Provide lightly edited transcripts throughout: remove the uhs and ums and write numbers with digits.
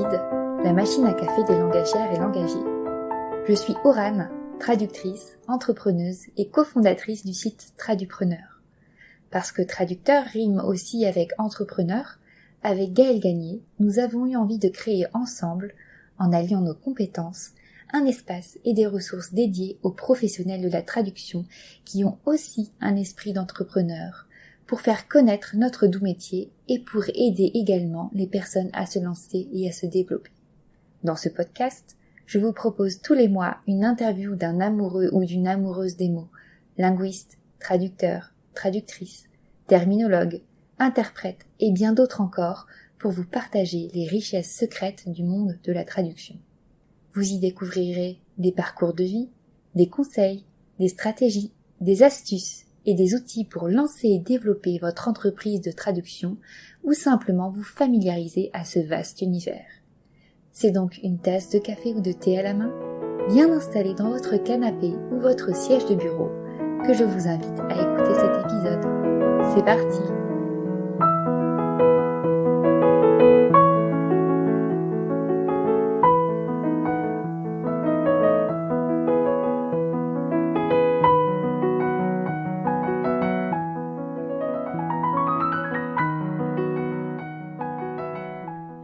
Translucide, la machine à café des langagières et langagiers. Je suis Aurane, traductrice, entrepreneuse et cofondatrice du site Tradupreneur. Parce que traducteur rime aussi avec entrepreneur, avec Gaëlle Gagné, nous avons eu envie de créer ensemble, en alliant nos compétences, un espace et des ressources dédiées aux professionnels de la traduction qui ont aussi un esprit d'entrepreneur, pour faire connaître notre doux métier et pour aider également les personnes à se lancer et à se développer. Dans ce podcast, je vous propose tous les mois une interview d'un amoureux ou d'une amoureuse des mots, linguiste, traducteur, traductrice, terminologue, interprète et bien d'autres encore pour vous partager les richesses secrètes du monde de la traduction. Vous y découvrirez des parcours de vie, des conseils, des stratégies, des astuces et des outils pour lancer et développer votre entreprise de traduction ou simplement vous familiariser à ce vaste univers. C'est donc une tasse de café ou de thé à la main, bien installée dans votre canapé ou votre siège de bureau, que je vous invite à écouter cet épisode. C'est parti!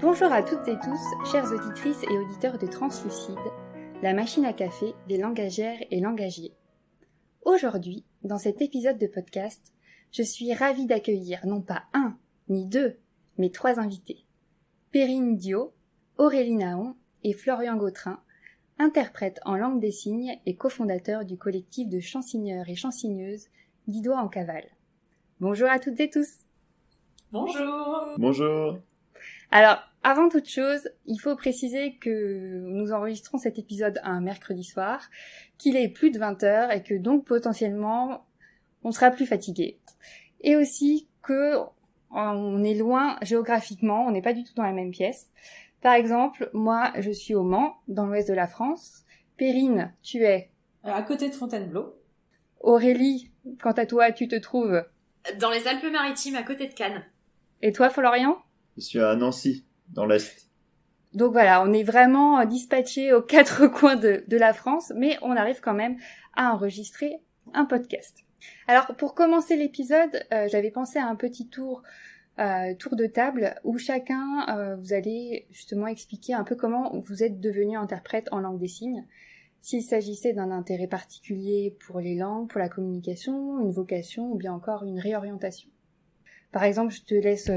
Bonjour à toutes et tous, chères auditrices et auditeurs de Translucide, la machine à café des langagières et langagiers. Aujourd'hui, dans cet épisode de podcast, je suis ravie d'accueillir non pas un, ni deux, mais trois invités. Perrine Dio, Aurélie Naon et Florian Gautrin, interprètes en langue des signes et cofondateurs du collectif de chansigneurs et chansigneuses Dix Doigts en Cavale. Bonjour à toutes et tous. Bonjour. Bonjour. Alors, avant toute chose, il faut préciser que nous enregistrons cet épisode un mercredi soir, qu'il est plus de 20h et que donc potentiellement on sera plus fatigué. Et aussi que on est loin géographiquement, on n'est pas du tout dans la même pièce. Par exemple, moi je suis au Mans, dans l'ouest de la France. Perrine, tu es à côté de Fontainebleau. Aurélie, quant à toi, tu te trouves dans les Alpes-Maritimes, à côté de Cannes. Et toi, Florian? Je suis à Nancy, dans l'Est. Donc voilà, on est vraiment dispatchés aux quatre coins de la France, mais on arrive quand même à enregistrer un podcast. Alors pour commencer l'épisode, j'avais pensé à un petit tour de table où chacun, vous allez justement expliquer un peu comment vous êtes devenu interprète en langue des signes, s'il s'agissait d'un intérêt particulier pour les langues, pour la communication, une vocation ou bien encore une réorientation. Par exemple, je te laisse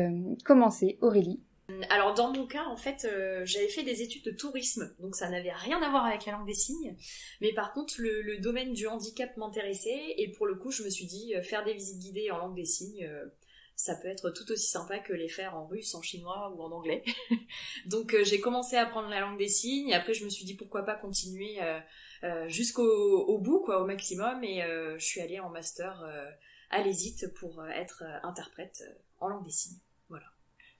commencer, Aurélie. Alors dans mon cas, en fait, j'avais fait des études de tourisme, donc ça n'avait rien à voir avec la langue des signes, mais par contre le domaine du handicap m'intéressait, et pour le coup je me suis dit, faire des visites guidées en langue des signes, ça peut être tout aussi sympa que les faire en russe, en chinois ou en anglais. Donc j'ai commencé à apprendre la langue des signes, et après je me suis dit pourquoi pas continuer jusqu'au bout, quoi, au maximum, et je suis allée en master à l'ESIT pour être interprète en langue des signes. Voilà.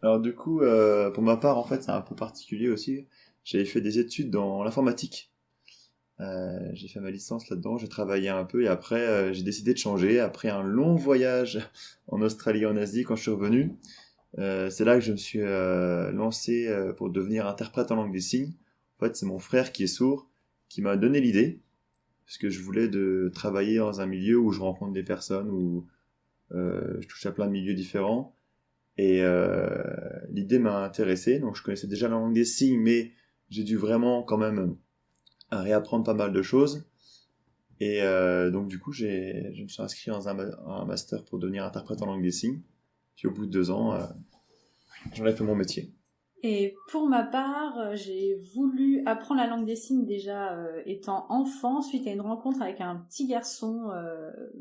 Alors du coup, pour ma part, en fait, c'est un peu particulier aussi. J'avais fait des études dans l'informatique. J'ai fait ma licence là-dedans, j'ai travaillé un peu et après, j'ai décidé de changer. Après un long voyage en Australie et en Asie, quand je suis revenu, c'est là que je me suis lancé pour devenir interprète en langue des signes. En fait, c'est mon frère qui est sourd qui m'a donné l'idée, parce que je voulais travailler dans un milieu où je rencontre des personnes, où je touche à plein de milieux différents. Et l'idée m'a intéressé, donc je connaissais déjà la langue des signes, mais j'ai dû vraiment quand même réapprendre pas mal de choses. Et donc du coup, je me suis inscrit dans un master pour devenir interprète en langue des signes. Puis au bout de 2 ans, j'en ai fait mon métier. Et pour ma part, j'ai voulu apprendre la langue des signes déjà étant enfant, suite à une rencontre avec un petit garçon,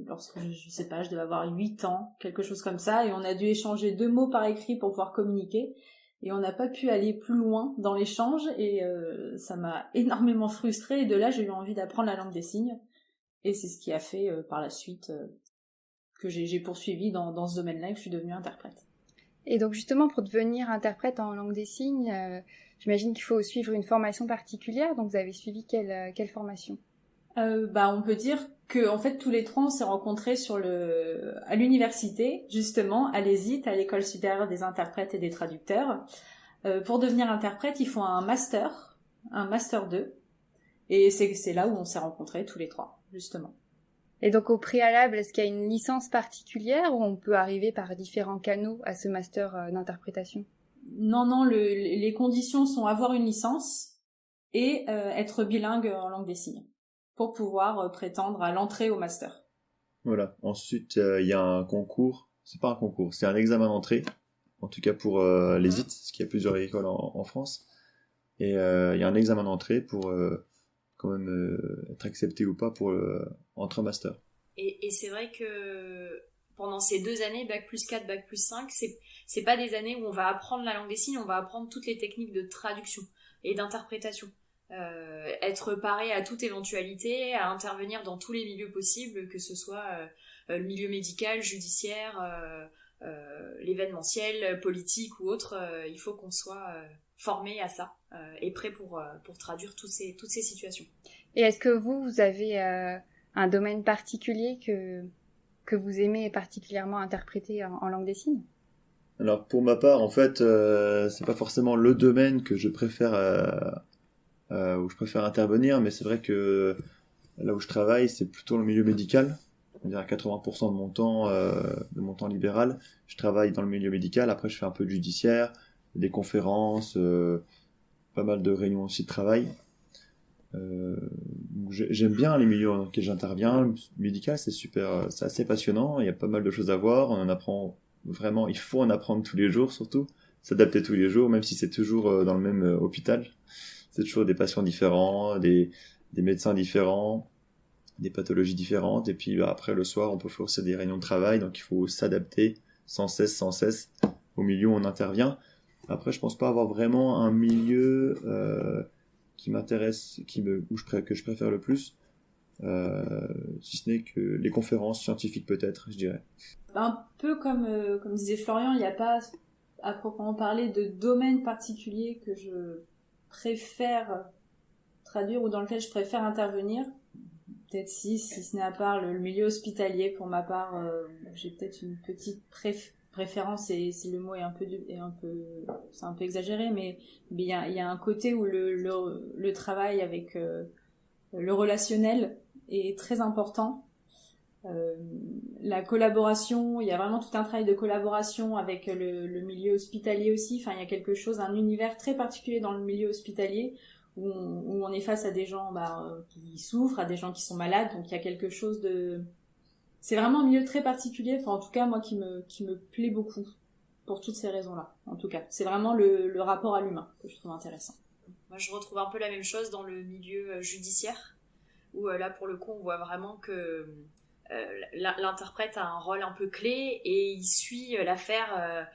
lorsque je sais pas, je devais avoir 8 ans, quelque chose comme ça, et on a dû échanger 2 mots par écrit pour pouvoir communiquer, et on n'a pas pu aller plus loin dans l'échange, et ça m'a énormément frustrée, et de là j'ai eu envie d'apprendre la langue des signes, et c'est ce qui a fait par la suite que j'ai poursuivi dans ce domaine-là et que je suis devenue interprète. Et donc justement, pour devenir interprète en langue des signes, j'imagine qu'il faut suivre une formation particulière. Donc vous avez suivi quelle formation? On peut dire que en fait tous les trois on s'est rencontrés à l'université, justement à l'ESIT, à l'École supérieure des interprètes et des traducteurs. Pour devenir interprète, il faut un master 2. Et c'est là où on s'est rencontrés tous les trois, justement. Et donc au préalable, est-ce qu'il y a une licence particulière ou on peut arriver par différents canaux à ce master d'interprétation? Non, les conditions sont avoir une licence et être bilingue en langue des signes pour pouvoir prétendre à l'entrée au master. Voilà. Ensuite, il y a un concours. C'est pas un concours, c'est un examen d'entrée. En tout cas pour les IT, parce qu'il y a plusieurs écoles en France. Et il y a un examen d'entrée pour quand même être accepté ou pas pour entrer en master. Et c'est vrai que pendant ces 2 années, Bac+4, Bac+5, c'est pas des années où on va apprendre la langue des signes, on va apprendre toutes les techniques de traduction et d'interprétation. Être paré à toute éventualité, à intervenir dans tous les milieux possibles, que ce soit le milieu médical, judiciaire, l'événementiel, politique ou autre, il faut qu'on soit formé à ça et prêt pour traduire toutes ces situations. Et est-ce que vous avez un domaine particulier que vous aimez particulièrement interpréter en langue des signes? Alors pour ma part, en fait, c'est pas forcément le domaine que je préfère où je préfère intervenir, mais c'est vrai que là où je travaille, c'est plutôt le milieu médical. On dirait 80% de mon temps libéral, je travaille dans le milieu médical. Après, je fais un peu de judiciaire, des conférences, pas mal de réunions aussi de travail. J'aime bien les milieux dans lesquels j'interviens. Le médical, c'est super, c'est assez passionnant. Il y a pas mal de choses à voir. On en apprend vraiment. Il faut en apprendre tous les jours, surtout s'adapter tous les jours, même si c'est toujours dans le même hôpital. C'est toujours des patients différents, des médecins différents, des pathologies différentes. Et puis après, le soir, on peut faire aussi des réunions de travail. Donc, il faut s'adapter sans cesse au milieu où on intervient. Après, je pense pas avoir vraiment un milieu qui m'intéresse, que je préfère le plus, si ce n'est que les conférences scientifiques peut-être, je dirais. Un peu comme disait Florian, il n'y a pas à proprement parler de domaine particulier que je préfère traduire ou dans lequel je préfère intervenir. Peut-être si ce n'est à part le milieu hospitalier, pour ma part, j'ai peut-être une petite préférence, et si le mot est c'est un peu exagéré, mais il y a un côté où le travail avec le relationnel est très important. La collaboration, il y a vraiment tout un travail de collaboration avec le milieu hospitalier aussi. Enfin, il y a quelque chose, un univers très particulier dans le milieu hospitalier où on est face à des gens qui souffrent, à des gens qui sont malades. Donc il y a quelque chose de... C'est vraiment un milieu très particulier, enfin en tout cas moi qui me plaît beaucoup pour toutes ces raisons-là. En tout cas, c'est vraiment le rapport à l'humain que je trouve intéressant. Moi je retrouve un peu la même chose dans le milieu judiciaire où là pour le coup on voit vraiment que l'interprète a un rôle un peu clé et il suit l'affaire,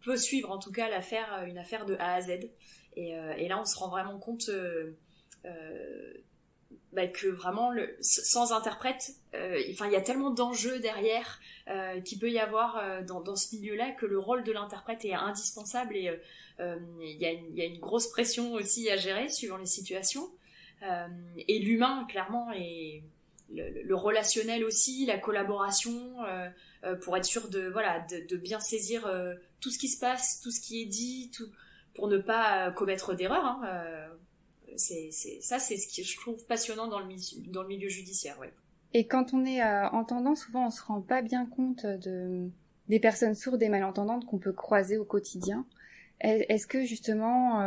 peut suivre en tout cas une affaire de A à Z. Et là on se rend vraiment compte que vraiment sans interprète, il y a tellement d'enjeux derrière qu'il peut y avoir dans ce milieu-là que le rôle de l'interprète est indispensable et il y a une grosse pression aussi à gérer suivant les situations. Et l'humain clairement et le relationnel aussi, la collaboration pour être sûr de bien saisir tout ce qui se passe, tout ce qui est dit, tout, pour ne pas commettre d'erreurs. C'est ce que je trouve passionnant dans le milieu judiciaire. Ouais. Et quand on est entendant, souvent on se rend pas bien compte des personnes sourdes et malentendantes qu'on peut croiser au quotidien. Est-ce que justement,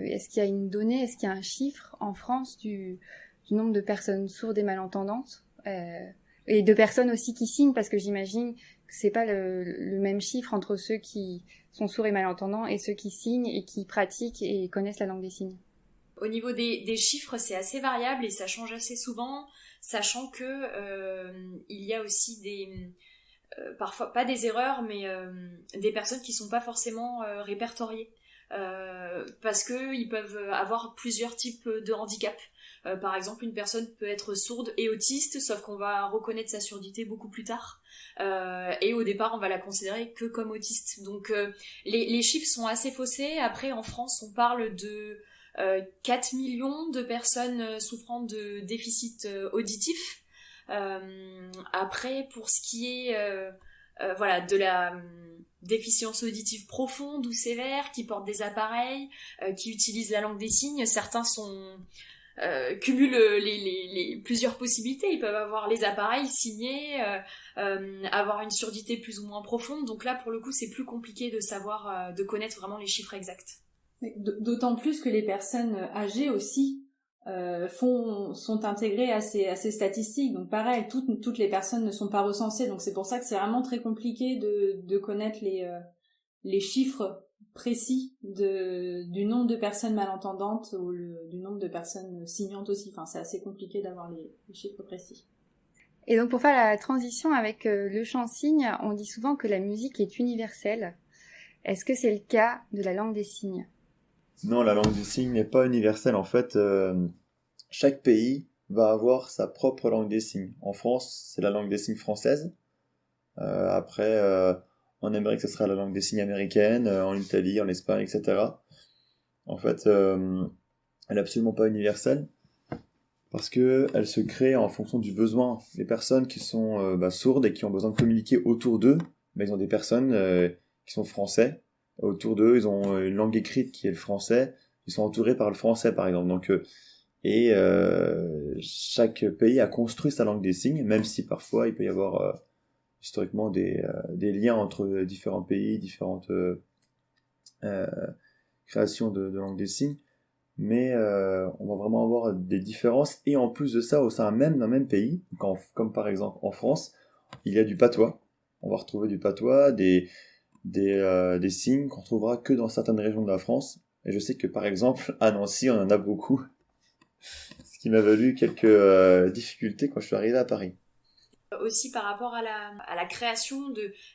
est-ce qu'il y a une donnée, est-ce qu'il y a un chiffre en France du nombre de personnes sourdes et malentendantes et de personnes aussi qui signent, parce que j'imagine que c'est pas le même chiffre entre ceux qui sont sourds et malentendants et ceux qui signent et qui pratiquent et connaissent la langue des signes. Au niveau des chiffres, c'est assez variable et ça change assez souvent, sachant que il y a aussi parfois pas des erreurs, mais des personnes qui sont pas forcément répertoriées. Parce que ils peuvent avoir plusieurs types de handicaps. Par exemple, une personne peut être sourde et autiste, sauf qu'on va reconnaître sa surdité beaucoup plus tard. Et au départ, on va la considérer que comme autiste. Donc, les chiffres sont assez faussés. Après, en France, on parle de 4 millions de personnes souffrant de déficit auditif. Après, pour ce qui est voilà, de la déficience auditive profonde ou sévère, qui portent des appareils, qui utilisent la langue des signes. Certains cumulent les plusieurs possibilités. Ils peuvent avoir les appareils signés, avoir une surdité plus ou moins profonde. Donc là, pour le coup, c'est plus compliqué de savoir, de connaître vraiment les chiffres exacts. D'autant plus que les personnes âgées aussi sont intégrées à ces statistiques. Donc pareil, toutes les personnes ne sont pas recensées. Donc c'est pour ça que c'est vraiment très compliqué de connaître les chiffres précis du nombre de personnes malentendantes ou du nombre de personnes signantes aussi. Enfin, c'est assez compliqué d'avoir les chiffres précis. Et donc pour faire la transition avec le chant-signe, on dit souvent que la musique est universelle. Est-ce que c'est le cas de la langue des signes ? Non, la langue des signes n'est pas universelle. En fait, chaque pays va avoir sa propre langue des signes. En France, c'est la langue des signes française. Après, en Amérique, ce sera la langue des signes américaine. En Italie, en Espagne, etc. En fait, elle n'est absolument pas universelle parce qu'elle se crée en fonction du besoin. Les personnes qui sont sourdes et qui ont besoin de communiquer autour d'eux, ils ont des personnes qui sont français. Autour d'eux, ils ont une langue écrite qui est le français. Ils sont entourés par le français, par exemple. Donc, chaque pays a construit sa langue des signes, même si parfois il peut y avoir historiquement des liens entre différents pays, différentes créations de langue des signes. Mais on va vraiment avoir des différences. Et en plus de ça, au sein même d'un même pays, comme par exemple en France, il y a du patois. On va retrouver du patois, des signes qu'on trouvera que dans certaines régions de la France. Et je sais que par exemple à Nancy on en a beaucoup, ce qui m'a valu quelques difficultés quand je suis arrivé à Paris. Aussi par rapport à la création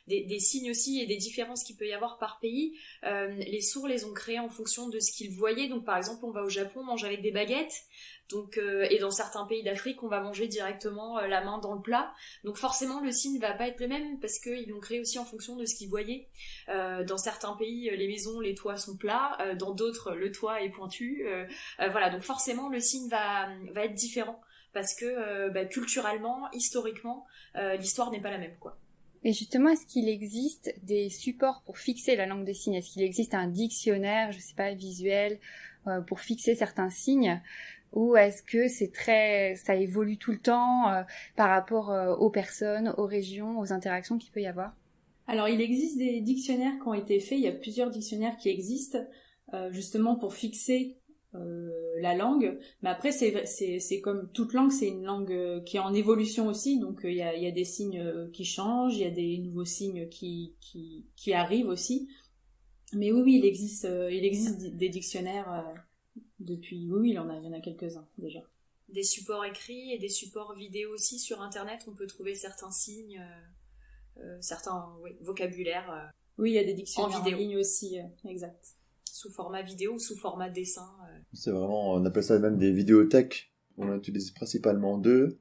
des signes aussi et des différences qu'il peut y avoir par pays, les sourds les ont créés en fonction de ce qu'ils voyaient. Donc par exemple on va au Japon, on mange avec des baguettes, donc, et dans certains pays d'Afrique on va manger directement la main dans le plat. Donc forcément le signe va pas être le même parce qu'ils l'ont créé aussi en fonction de ce qu'ils voyaient. Dans certains pays les maisons, les toits sont plats, dans d'autres le toit est pointu. Voilà, donc forcément le signe va être différent. Parce que culturellement, historiquement, l'histoire n'est pas la même, quoi. Et justement, est-ce qu'il existe des supports pour fixer la langue des signes ? Est-ce qu'il existe un dictionnaire, je sais pas, visuel, pour fixer certains signes ? Ou est-ce que ça évolue tout le temps par rapport aux personnes, aux régions, aux interactions qu'il peut y avoir ? Alors, il existe des dictionnaires qui ont été faits. Il y a plusieurs dictionnaires qui existent, justement pour fixer la langue, mais après c'est comme toute langue, c'est une langue qui est en évolution aussi, donc il y a des signes qui changent, il y a des nouveaux signes qui arrivent aussi, mais oui il existe des dictionnaires depuis, oui il y en a quelques-uns déjà. Des supports écrits et des supports vidéo aussi sur internet, on peut trouver certains signes, certains vocabulaires. Oui, il y a des dictionnaires en vidéo. Ligne aussi, exact. Sous format vidéo ou sous format dessin. C'est vraiment, on appelle ça même des vidéothèques. On utilise principalement deux.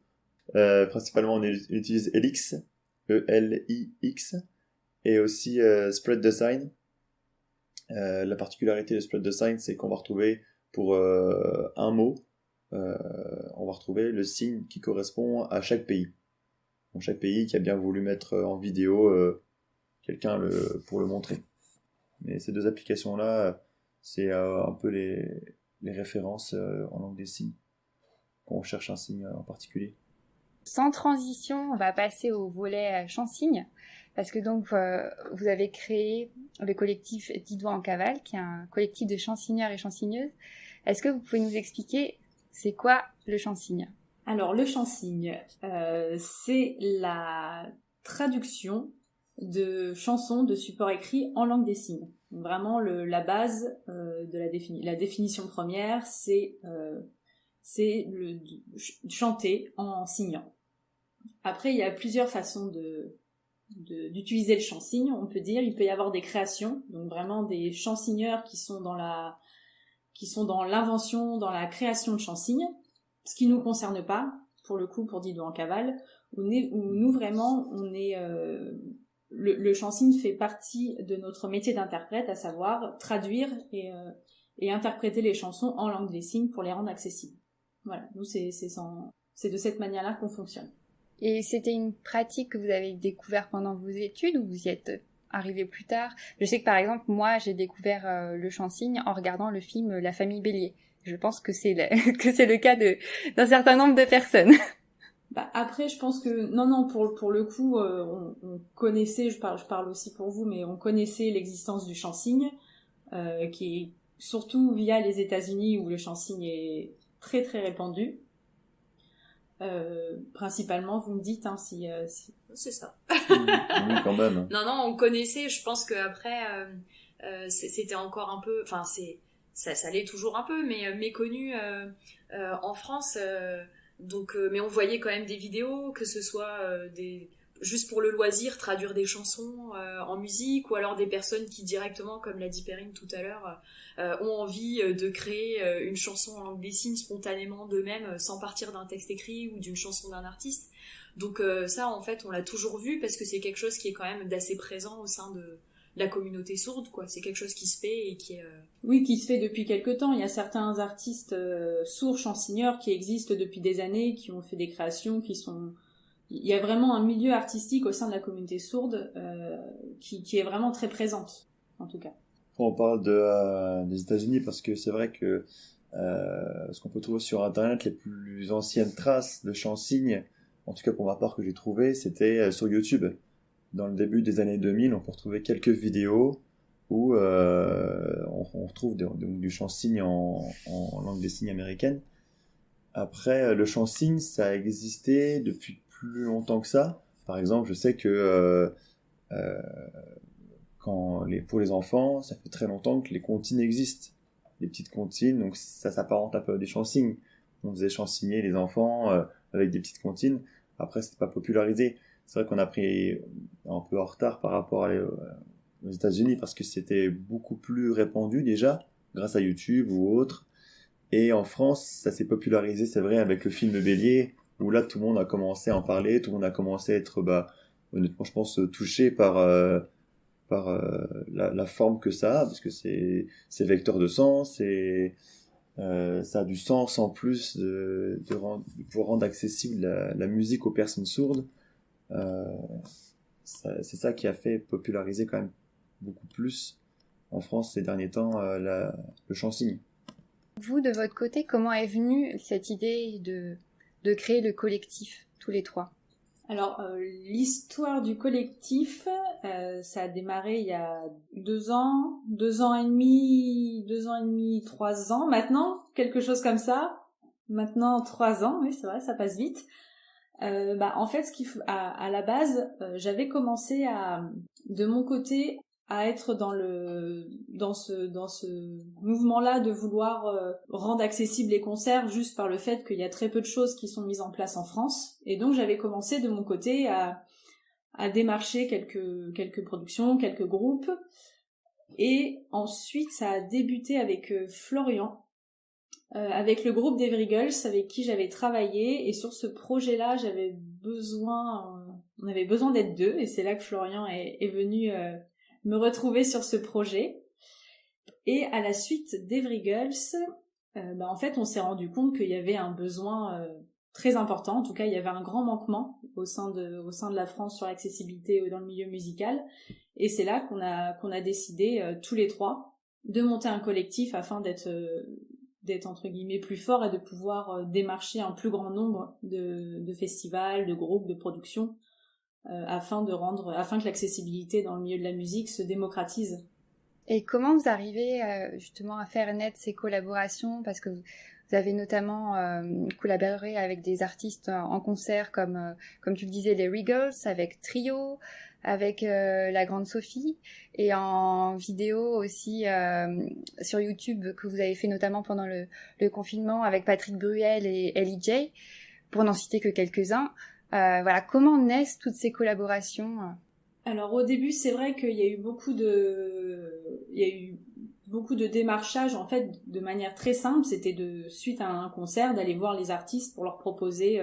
Principalement, on utilise Elix, E-L-I-X, et aussi Spread the Sign. La particularité de Spread the Sign, c'est qu'on va retrouver pour un mot, on va retrouver le signe qui correspond à chaque pays. Donc chaque pays qui a bien voulu mettre en vidéo quelqu'un pour le montrer. Mais ces deux applications-là, c'est un peu les références en langue des signes, quand on cherche un signe en particulier. Sans transition, on va passer au volet chant-signe, parce que donc vous avez créé le collectif 10 doigts en cavale, qui est un collectif de chant-signeurs et chant-signeuses. Est-ce que vous pouvez nous expliquer c'est quoi le chant-signe ? Alors le chant-signe, c'est la traduction de chansons de support écrit en langue des signes. Donc vraiment la base de la définition première, c'est chanter en signant. Après il y a plusieurs façons d'utiliser le chant-signe. On peut dire il peut y avoir des créations, donc vraiment des chant-signeurs qui sont dans l'invention, dans la création de chant-signes, ce qui nous concerne pas pour le coup pour 10 doigts en cavale, où nous vraiment on est le chant-signe fait partie de notre métier d'interprète, à savoir traduire et interpréter les chansons en langue des signes pour les rendre accessibles. Voilà, nous c'est de cette manière-là qu'on fonctionne. Et c'était une pratique que vous avez découvert pendant vos études ou vous y êtes arrivé plus tard? Je sais que par exemple, moi, j'ai découvert le chant-cygne en regardant le film La Famille Bélier. Je pense que c'est que c'est le cas d'un certain nombre de personnes. Bah après, je pense que non, pour le coup, on connaissait, je parle aussi pour vous, mais on connaissait l'existence du chant-cygne, qui est surtout via les États-Unis où le chant-cygne est très très répandu. Principalement, vous me dites si. C'est ça. Oui, quand même. Non, on connaissait. Je pense que après, c'était encore un peu. Enfin, ça l'est toujours un peu, mais méconnu en France. Donc, mais on voyait quand même des vidéos, que ce soit juste pour le loisir, traduire des chansons en musique, ou alors des personnes qui directement, comme l'a dit Perrine tout à l'heure, ont envie de créer une chanson en langue des signes spontanément d'eux-mêmes, sans partir d'un texte écrit ou d'une chanson d'un artiste. Donc ça, en fait, on l'a toujours vu parce que c'est quelque chose qui est quand même d'assez présent au sein de la communauté sourde, quoi. C'est quelque chose qui se fait et qui est... Oui, qui se fait depuis quelque temps. Il y a certains artistes sourds, chansonneurs qui existent depuis des années, qui ont fait des créations, qui sont... Il y a vraiment un milieu artistique au sein de la communauté sourde qui est vraiment très présente, en tout cas. On parle des États-Unis parce que c'est vrai que ce qu'on peut trouver sur Internet, les plus anciennes traces de chant-cygne, en tout cas pour ma part que j'ai trouvé, c'était sur YouTube. Dans le début des années 2000, on peut retrouver quelques vidéos où on retrouve du chant-cygne en langue des signes américaine. Après, le chant-cygne, ça a existé depuis plus longtemps que ça. Par exemple, je sais que pour les enfants, ça fait très longtemps que les comptines existent. Les petites comptines, donc ça s'apparente un peu à des chant-cygnes. On faisait chant-cygner les enfants avec des petites comptines. Après, c'était pas popularisé. C'est vrai qu'on a pris un peu en retard par rapport aux États-Unis parce que c'était beaucoup plus répandu déjà, grâce à YouTube ou autre. Et en France, ça s'est popularisé, c'est vrai, avec le film Bélier, où là, tout le monde a commencé à en parler, tout le monde a commencé à être, honnêtement, je pense, touché par la forme que ça a, parce que c'est vecteur de sens, ça a du sens en plus pour rendre accessible la musique aux personnes sourdes. C'est ça qui a fait populariser quand même beaucoup plus en France ces derniers temps le chant-cygne. Vous, de votre côté, comment est venue cette idée de créer le collectif, tous les trois? Alors, l'histoire du collectif, ça a démarré il y a 2 ans et demi, 3 ans maintenant, quelque chose comme ça. Maintenant 3 ans, oui c'est vrai, ça passe vite. En fait, à la base, j'avais commencé de mon côté, à être dans ce mouvement-là de vouloir rendre accessibles les concerts juste par le fait qu'il y a très peu de choses qui sont mises en place en France. Et donc j'avais commencé de mon côté à démarcher quelques productions, quelques groupes. Et ensuite ça a débuté avec Florian, avec le groupe d'Every Girls avec qui j'avais travaillé. Et sur ce projet-là, on avait besoin d'être deux. Et c'est là que Florian est venu me retrouver sur ce projet. Et à la suite d'Every Girls, en fait, on s'est rendu compte qu'il y avait un besoin très important. En tout cas, il y avait un grand manquement au sein de la France sur l'accessibilité dans le milieu musical. Et c'est là qu'on a décidé tous les trois de monter un collectif afin d'être entre guillemets plus fort et de pouvoir démarcher un plus grand nombre de festivals, de groupes, de productions. Afin que l'accessibilité dans le milieu de la musique se démocratise. Et comment vous arrivez justement à faire naître ces collaborations? Parce que vous avez notamment collaboré avec des artistes en concert comme tu le disais, les Regals, avec Trio, avec la Grande Sophie, et en vidéo aussi sur YouTube que vous avez fait notamment pendant le confinement avec Patrick Bruel et Ellie J, pour n'en citer que quelques-uns. Comment naissent toutes ces collaborations? Alors au début, c'est vrai qu'il y a eu beaucoup de démarchage en fait de manière très simple. C'était suite à un concert d'aller voir les artistes pour leur proposer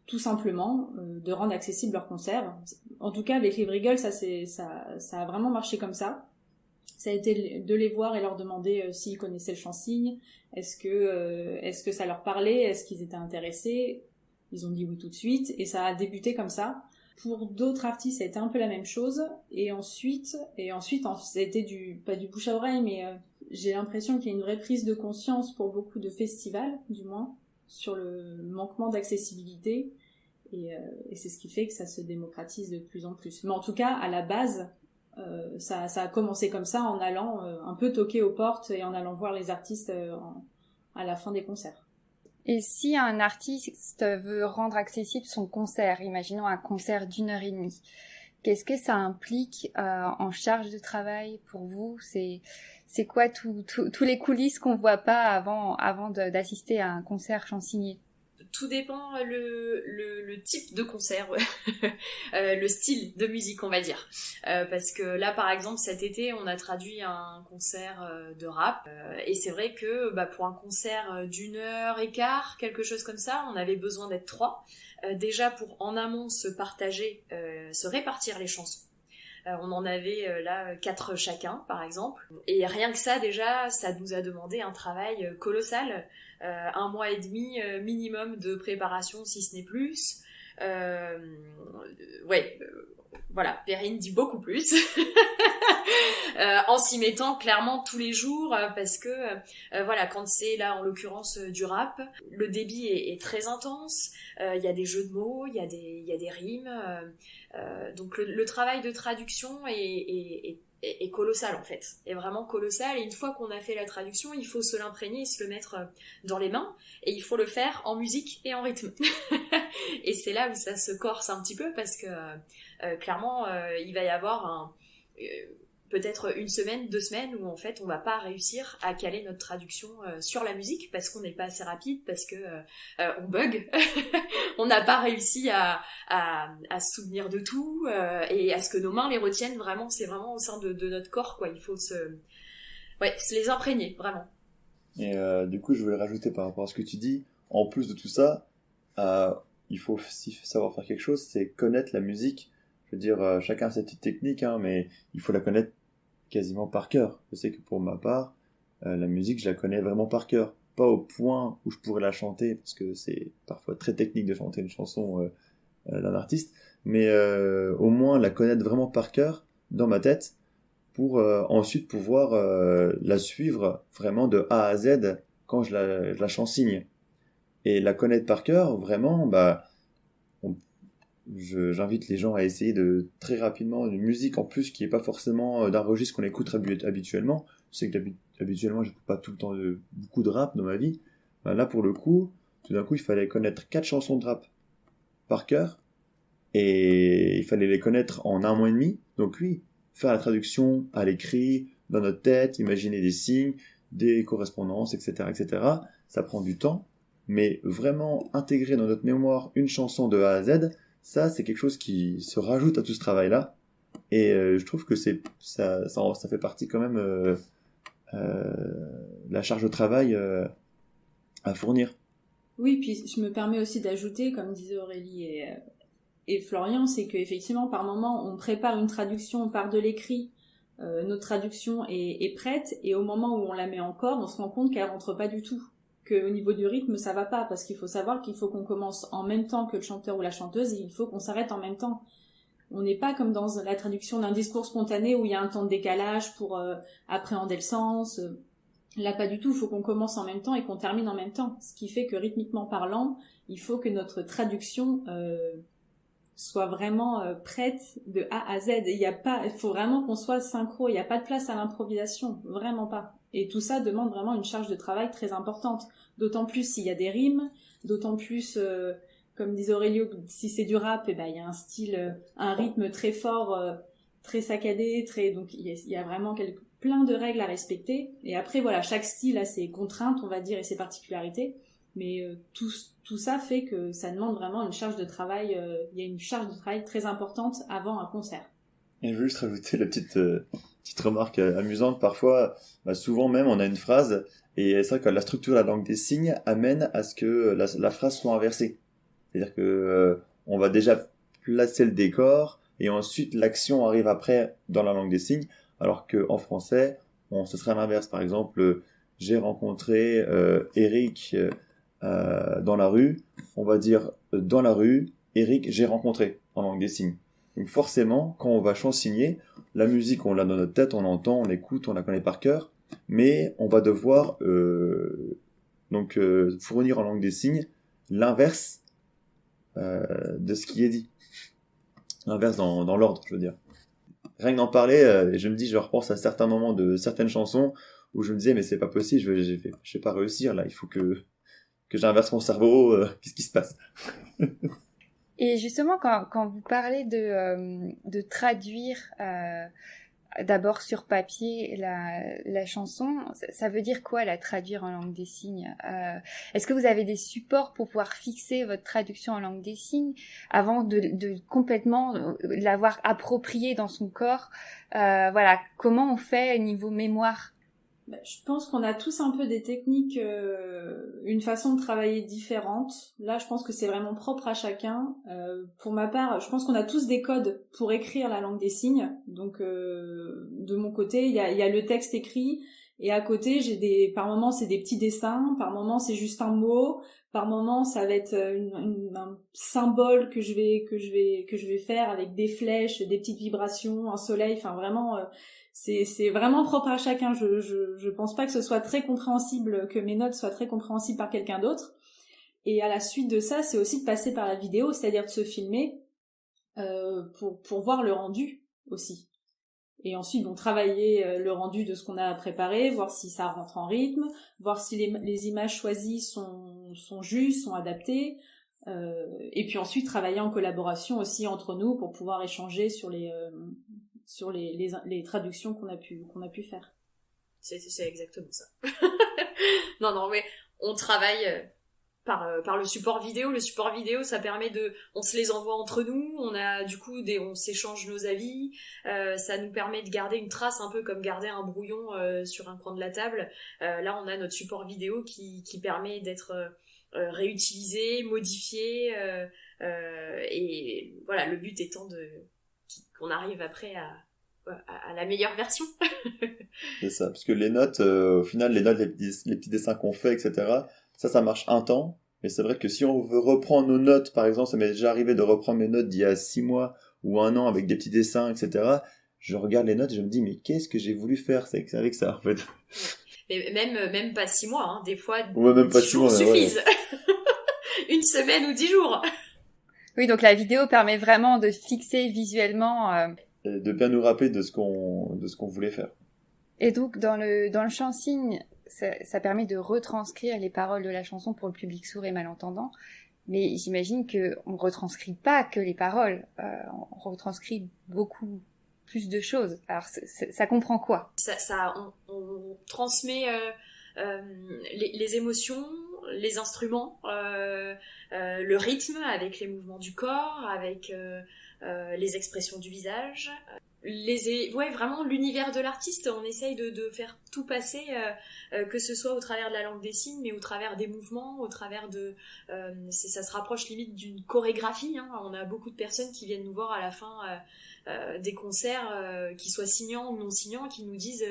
tout simplement de rendre accessible leur concert. En tout cas avec les Brigles, ça a vraiment marché comme ça. Ça a été de les voir et leur demander s'ils connaissaient le chant-cygne, est-ce que ça leur parlait, est-ce qu'ils étaient intéressés. Ils ont dit oui tout de suite et ça a débuté comme ça. Pour d'autres artistes, ça a été un peu la même chose. Et ensuite, ça a été pas du bouche à oreille, mais j'ai l'impression qu'il y a une vraie prise de conscience pour beaucoup de festivals, du moins, sur le manquement d'accessibilité. Et c'est ce qui fait que ça se démocratise de plus en plus. Mais en tout cas, à la base, ça a commencé comme ça, en allant un peu toquer aux portes et en allant voir les artistes à la fin des concerts. Et si un artiste veut rendre accessible son concert, imaginons un concert d'1h30, qu'est-ce que ça implique en charge de travail pour vous ? C'est quoi tous les coulisses qu'on voit pas avant d'assister à un concert Chansigné ? Tout dépend le type de concert, le style de musique, on va dire. Parce que là, par exemple, cet été, on a traduit un concert de rap. Et c'est vrai que pour un concert d'1h15, quelque chose comme ça, on avait besoin d'être 3. Déjà pour en amont se partager, se répartir les chansons. On en avait là 4 chacun, par exemple. Et rien que ça, déjà, ça nous a demandé un travail colossal. 1 mois et demi minimum de préparation, si ce n'est plus. Voilà, Perrine dit beaucoup plus. En s'y mettant clairement tous les jours, parce que voilà, quand c'est là en l'occurrence du rap, le débit est très intense. Il y a des jeux de mots, il y a des rimes. Donc le travail de traduction est colossal en fait, est vraiment colossal. Et une fois qu'on a fait la traduction, il faut se l'imprégner et se le mettre dans les mains, et il faut le faire en musique et en rythme. Et c'est là où ça se corse un petit peu, parce que clairement il va y avoir peut-être 1 semaine, 2 semaines où en fait on va pas réussir à caler notre traduction sur la musique, parce qu'on n'est pas assez rapide, parce que on bug. On n'a pas réussi à se souvenir de tout, et à ce que nos mains les retiennent vraiment. C'est vraiment au sein de notre corps, quoi. Il faut se les imprégner, vraiment. Et du coup, je voulais rajouter par rapport à ce que tu dis, en plus de tout ça, il faut aussi savoir faire quelque chose, c'est connaître la musique. Je veux dire, chacun a sa petite technique, hein, mais il faut la connaître quasiment par cœur. Je sais que pour ma part, la musique, je la connais vraiment par cœur. Pas au point où je pourrais la chanter, parce que c'est parfois très technique de chanter une chanson d'un artiste, mais au moins la connaître vraiment par cœur, dans ma tête, pour ensuite pouvoir la suivre vraiment de A à Z quand je la chansigne. Et la connaître par cœur, vraiment, j'invite les gens à essayer de très rapidement une musique en plus qui n'est pas forcément d'un registre qu'on écoute habituellement. Je sais que habituellement j'écoute pas tout le temps beaucoup de rap dans ma vie. Là pour le coup, tout d'un coup il fallait connaître 4 chansons de rap par cœur, et il fallait les connaître en 1 mois et demi. Donc oui, faire la traduction à l'écrit, dans notre tête, imaginer des signes, des correspondances, etc., ça prend du temps, mais vraiment intégrer dans notre mémoire une chanson de A à Z, ça, c'est quelque chose qui se rajoute à tout ce travail-là. Et je trouve que ça fait partie quand même la charge de travail à fournir. Oui, puis je me permets aussi d'ajouter, comme disaient Aurélie et Florian, c'est qu'effectivement, par moment, on prépare une traduction, on part de l'écrit, notre traduction est prête, et au moment où on la met en chœur, on se rend compte qu'elle rentre pas du tout. Qu'au niveau du rythme, ça va pas, parce qu'il faut savoir qu'il faut qu'on commence en même temps que le chanteur ou la chanteuse, et il faut qu'on s'arrête en même temps. On n'est pas comme dans la traduction d'un discours spontané où il y a un temps de décalage pour appréhender le sens. Là, pas du tout. Il faut qu'on commence en même temps et qu'on termine en même temps. Ce qui fait que rythmiquement parlant, il faut que notre traduction soit vraiment prête de A à Z. Il faut vraiment qu'on soit synchro. Il n'y a pas de place à l'improvisation. Vraiment pas. Et tout ça demande vraiment une charge de travail très importante. D'autant plus s'il y a des rimes, d'autant plus, comme disait Aurélio, si c'est du rap, il y a un style, un rythme très fort, très saccadé, donc il y a vraiment plein de règles à respecter. Et après, voilà, chaque style a ses contraintes, on va dire, et ses particularités. Mais tout ça fait que ça demande vraiment une charge de travail, il y a une charge de travail très importante avant un concert. Et je veux juste rajouter la petite remarque amusante. Parfois, souvent même, on a une phrase, et c'est vrai que la structure de la langue des signes amène à ce que la phrase soit inversée. C'est-à-dire que on va déjà placer le décor, et ensuite l'action arrive après dans la langue des signes, alors qu'en français, ce serait l'inverse. Par exemple, j'ai rencontré Eric dans la rue, on va dire dans la rue, Eric, j'ai rencontré en langue des signes. Donc forcément, quand on va chansigner, la musique, on l'a dans notre tête, on l'entend, on l'écoute, on la connaît par cœur, mais on va devoir fournir en langue des signes l'inverse de ce qui est dit. L'inverse dans l'ordre, je veux dire. Rien que d'en parler, je repense à certains moments de certaines chansons où je me disais, mais c'est pas possible, je vais pas réussir là, il faut que j'inverse mon cerveau, qu'est-ce qui se passe? Et justement, quand vous parlez de traduire d'abord sur papier la chanson, ça veut dire quoi, la traduire en langue des signes? Est-ce que vous avez des supports pour pouvoir fixer votre traduction en langue des signes avant de complètement l'avoir appropriée dans son corps? Voilà, comment on fait niveau mémoire? Je pense qu'on a tous un peu des techniques, une façon de travailler différente. Là, je pense que c'est vraiment propre à chacun. Pour ma part, je pense qu'on a tous des codes pour écrire la langue des signes. Donc, de mon côté, il y a le texte écrit, et à côté, par moments, c'est des petits dessins, par moments, c'est juste un mot, par moments, ça va être un symbole que je vais faire avec des flèches, des petites vibrations, un soleil, enfin vraiment. C'est vraiment propre à chacun. Je pense pas que ce soit très compréhensible, que mes notes soient très compréhensibles par quelqu'un d'autre. Et à la suite de ça, c'est aussi de passer par la vidéo, c'est-à-dire de se filmer pour voir le rendu aussi. Et ensuite, travailler le rendu de ce qu'on a préparé, voir si ça rentre en rythme, voir si les images choisies sont justes, sont adaptées. Et puis ensuite, travailler en collaboration aussi entre nous pour pouvoir échanger sur les traductions qu'on a pu faire. C'est exactement ça. Non, mais on travaille par le support vidéo. Le support vidéo, ça permet on se les envoie entre nous, on a du coup on s'échange nos avis, ça nous permet de garder une trace, un peu comme garder un brouillon sur un coin de la table. Là, on a notre support vidéo qui permet d'être réutilisé, modifié, et voilà, le but étant qu'on arrive après à la meilleure version. C'est ça, parce que les notes, au final, les petits dessins qu'on fait, etc., ça marche un temps, mais c'est vrai que si on veut reprendre nos notes, par exemple, ça m'est déjà arrivé de reprendre mes notes d'il y a 6 mois ou 1 an avec des petits dessins, etc., je regarde les notes et je me dis, mais qu'est-ce que j'ai voulu faire avec ça, en fait. Mais même pas 6 mois, des fois, ouais, même 10 pas 6 jours mois, suffisent. Ouais. Une semaine ou 10 jours. Oui, donc la vidéo permet vraiment de fixer visuellement... Et de bien nous rappeler de ce qu'on voulait faire. Et donc, dans le chant-signe, ça permet de retranscrire les paroles de la chanson pour le public sourd et malentendant. Mais j'imagine qu'on retranscrit pas que les paroles. On retranscrit beaucoup plus de choses. Alors, ça comprend quoi? On transmet les émotions, les instruments, le rythme avec les mouvements du corps, avec les expressions du visage. Vraiment l'univers de l'artiste, on essaye de faire tout passer, que ce soit au travers de la langue des signes, mais au travers des mouvements, au travers ça se rapproche limite d'une chorégraphie. On a beaucoup de personnes qui viennent nous voir à la fin des concerts, qui soient signants ou non signants, qui nous disent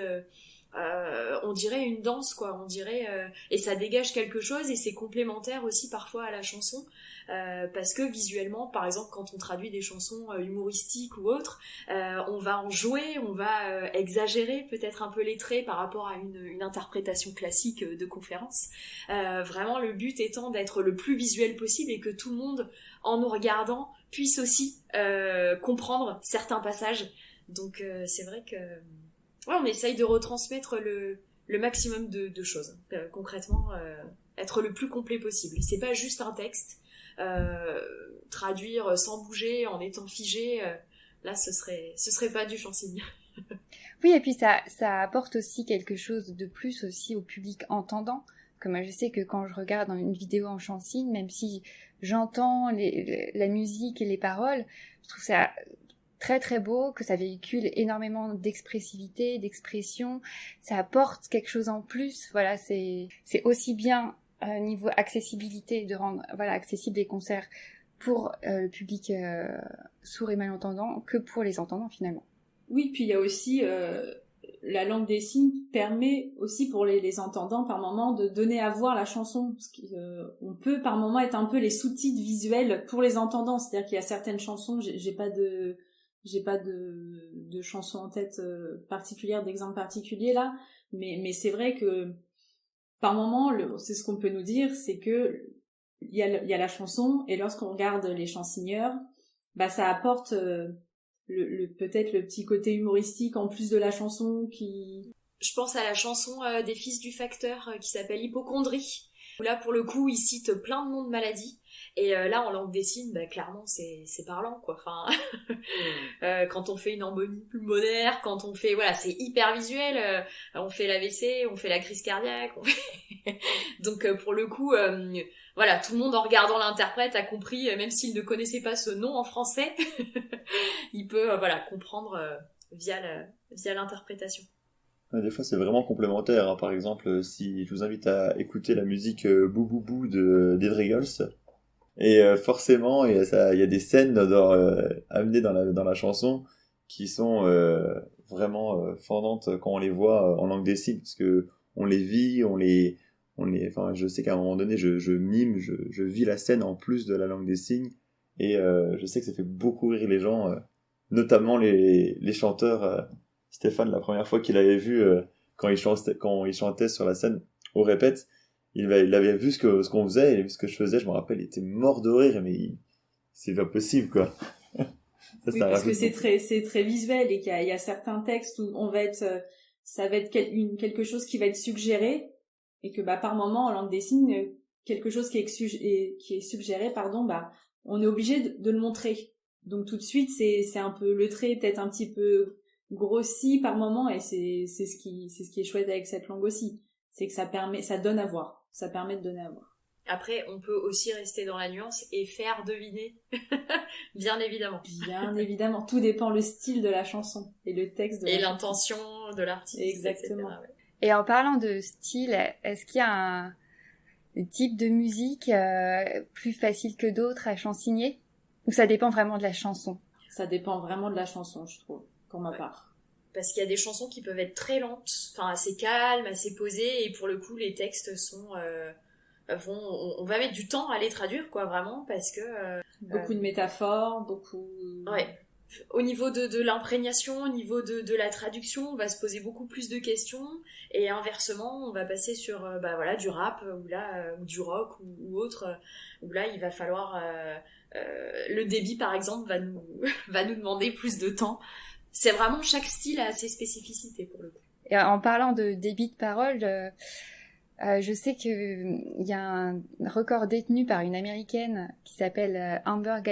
on dirait une danse, quoi, on dirait, et ça dégage quelque chose, et c'est complémentaire aussi parfois à la chanson, parce que visuellement, par exemple, quand on traduit des chansons humoristiques ou autres, on va en jouer, on va exagérer peut-être un peu les traits par rapport à une interprétation classique de conférence. Vraiment, le but étant d'être le plus visuel possible et que tout le monde, en nous regardant, puisse aussi comprendre certains passages. Donc c'est vrai que on essaye de retransmettre le maximum de choses. Concrètement, être le plus complet possible. C'est pas juste un texte. Traduire sans bouger, en étant figé, là ce serait pas du chant-signe. Oui, et puis ça apporte aussi quelque chose de plus aussi au public entendant. Comme moi, je sais que quand je regarde une vidéo en chant-signe, même si j'entends la musique et les paroles, je trouve ça très très beau, que ça véhicule énormément d'expressivité, d'expression, ça apporte quelque chose en plus. Voilà, c'est aussi bien niveau accessibilité, de rendre accessible les concerts pour le public sourd et malentendant que pour les entendants finalement. Oui, puis il y a aussi la langue des signes permet aussi pour les entendants par moment de donner à voir la chanson. Parce on peut par moment être un peu les sous-titres visuels pour les entendants. C'est-à-dire qu'il y a certaines chansons, j'ai pas de chansons en tête particulière, d'exemple particulier là, mais c'est vrai que par moment, c'est ce qu'on peut nous dire, c'est que il y a la chanson, et lorsqu'on regarde les chansonneurs, bah ça apporte peut-être le petit côté humoristique en plus de la chanson qui... Je pense à la chanson des Fils du Facteur qui s'appelle Hypocondrie, où là pour le coup ils citent plein de noms de maladies, et là en langue des signes, bah, clairement c'est parlant quoi. Enfin, quand on fait une embolie pulmonaire, quand on fait, voilà, c'est hyper visuel, on fait l'AVC, on fait la crise cardiaque, donc pour le coup, voilà, tout le monde en regardant l'interprète a compris, même s'il ne connaissait pas ce nom en français, il peut voilà comprendre via l'interprétation. Des fois, c'est vraiment complémentaire, hein. Par exemple, si je vous invite à écouter la musique Bou Bou Bou des Dragons, et forcément, il y a des scènes amenées dans la chanson qui sont vraiment fendantes quand on les voit en langue des signes, parce que on les vit, enfin, je sais qu'à un moment donné, je mime, je vis la scène en plus de la langue des signes, et je sais que ça fait beaucoup rire les gens, notamment les chanteurs. Stéphane, la première fois qu'il avait vu quand il chantait sur la scène au répète, il avait vu ce qu'on faisait, il a vu ce que je faisais, je me rappelle, il était mort de rire, mais c'est pas possible, quoi. Oui, parce que c'est très visuel, et qu'il y a certains textes où ça va être quelque chose qui va être suggéré, et que bah par moment en langue des signes, quelque chose qui est suggéré, bah on est obligé de le montrer. Donc tout de suite c'est un peu le trait peut-être un petit peu grossi par moment, et c'est ce qui est chouette avec cette langue aussi, c'est que ça permet de donner à voir. Après, on peut aussi rester dans la nuance et faire deviner, bien évidemment. Bien évidemment, tout dépend le style de la chanson et le texte et l'intention de l'artiste. Exactement. Etc., ouais. Et en parlant de style, est-ce qu'il y a un type de musique plus facile que d'autres à chansigner, ou ça dépend vraiment de la chanson? Ça dépend vraiment de la chanson, je trouve, pour ma part. Parce qu'il y a des chansons qui peuvent être très lentes, enfin assez calmes, assez posées, et pour le coup les textes sont on va mettre du temps à les traduire, quoi, vraiment, parce que beaucoup de métaphores, ouais. Au niveau de l'imprégnation, au niveau de la traduction, on va se poser beaucoup plus de questions, et inversement, on va passer sur voilà, du rap ou du rock ou autre, où là il va falloir le débit par exemple va nous demander plus de temps. C'est vraiment, chaque style a ses spécificités pour le coup. Et en parlant de débit de parole, je sais qu'il y a un record détenu par une américaine qui s'appelle Amber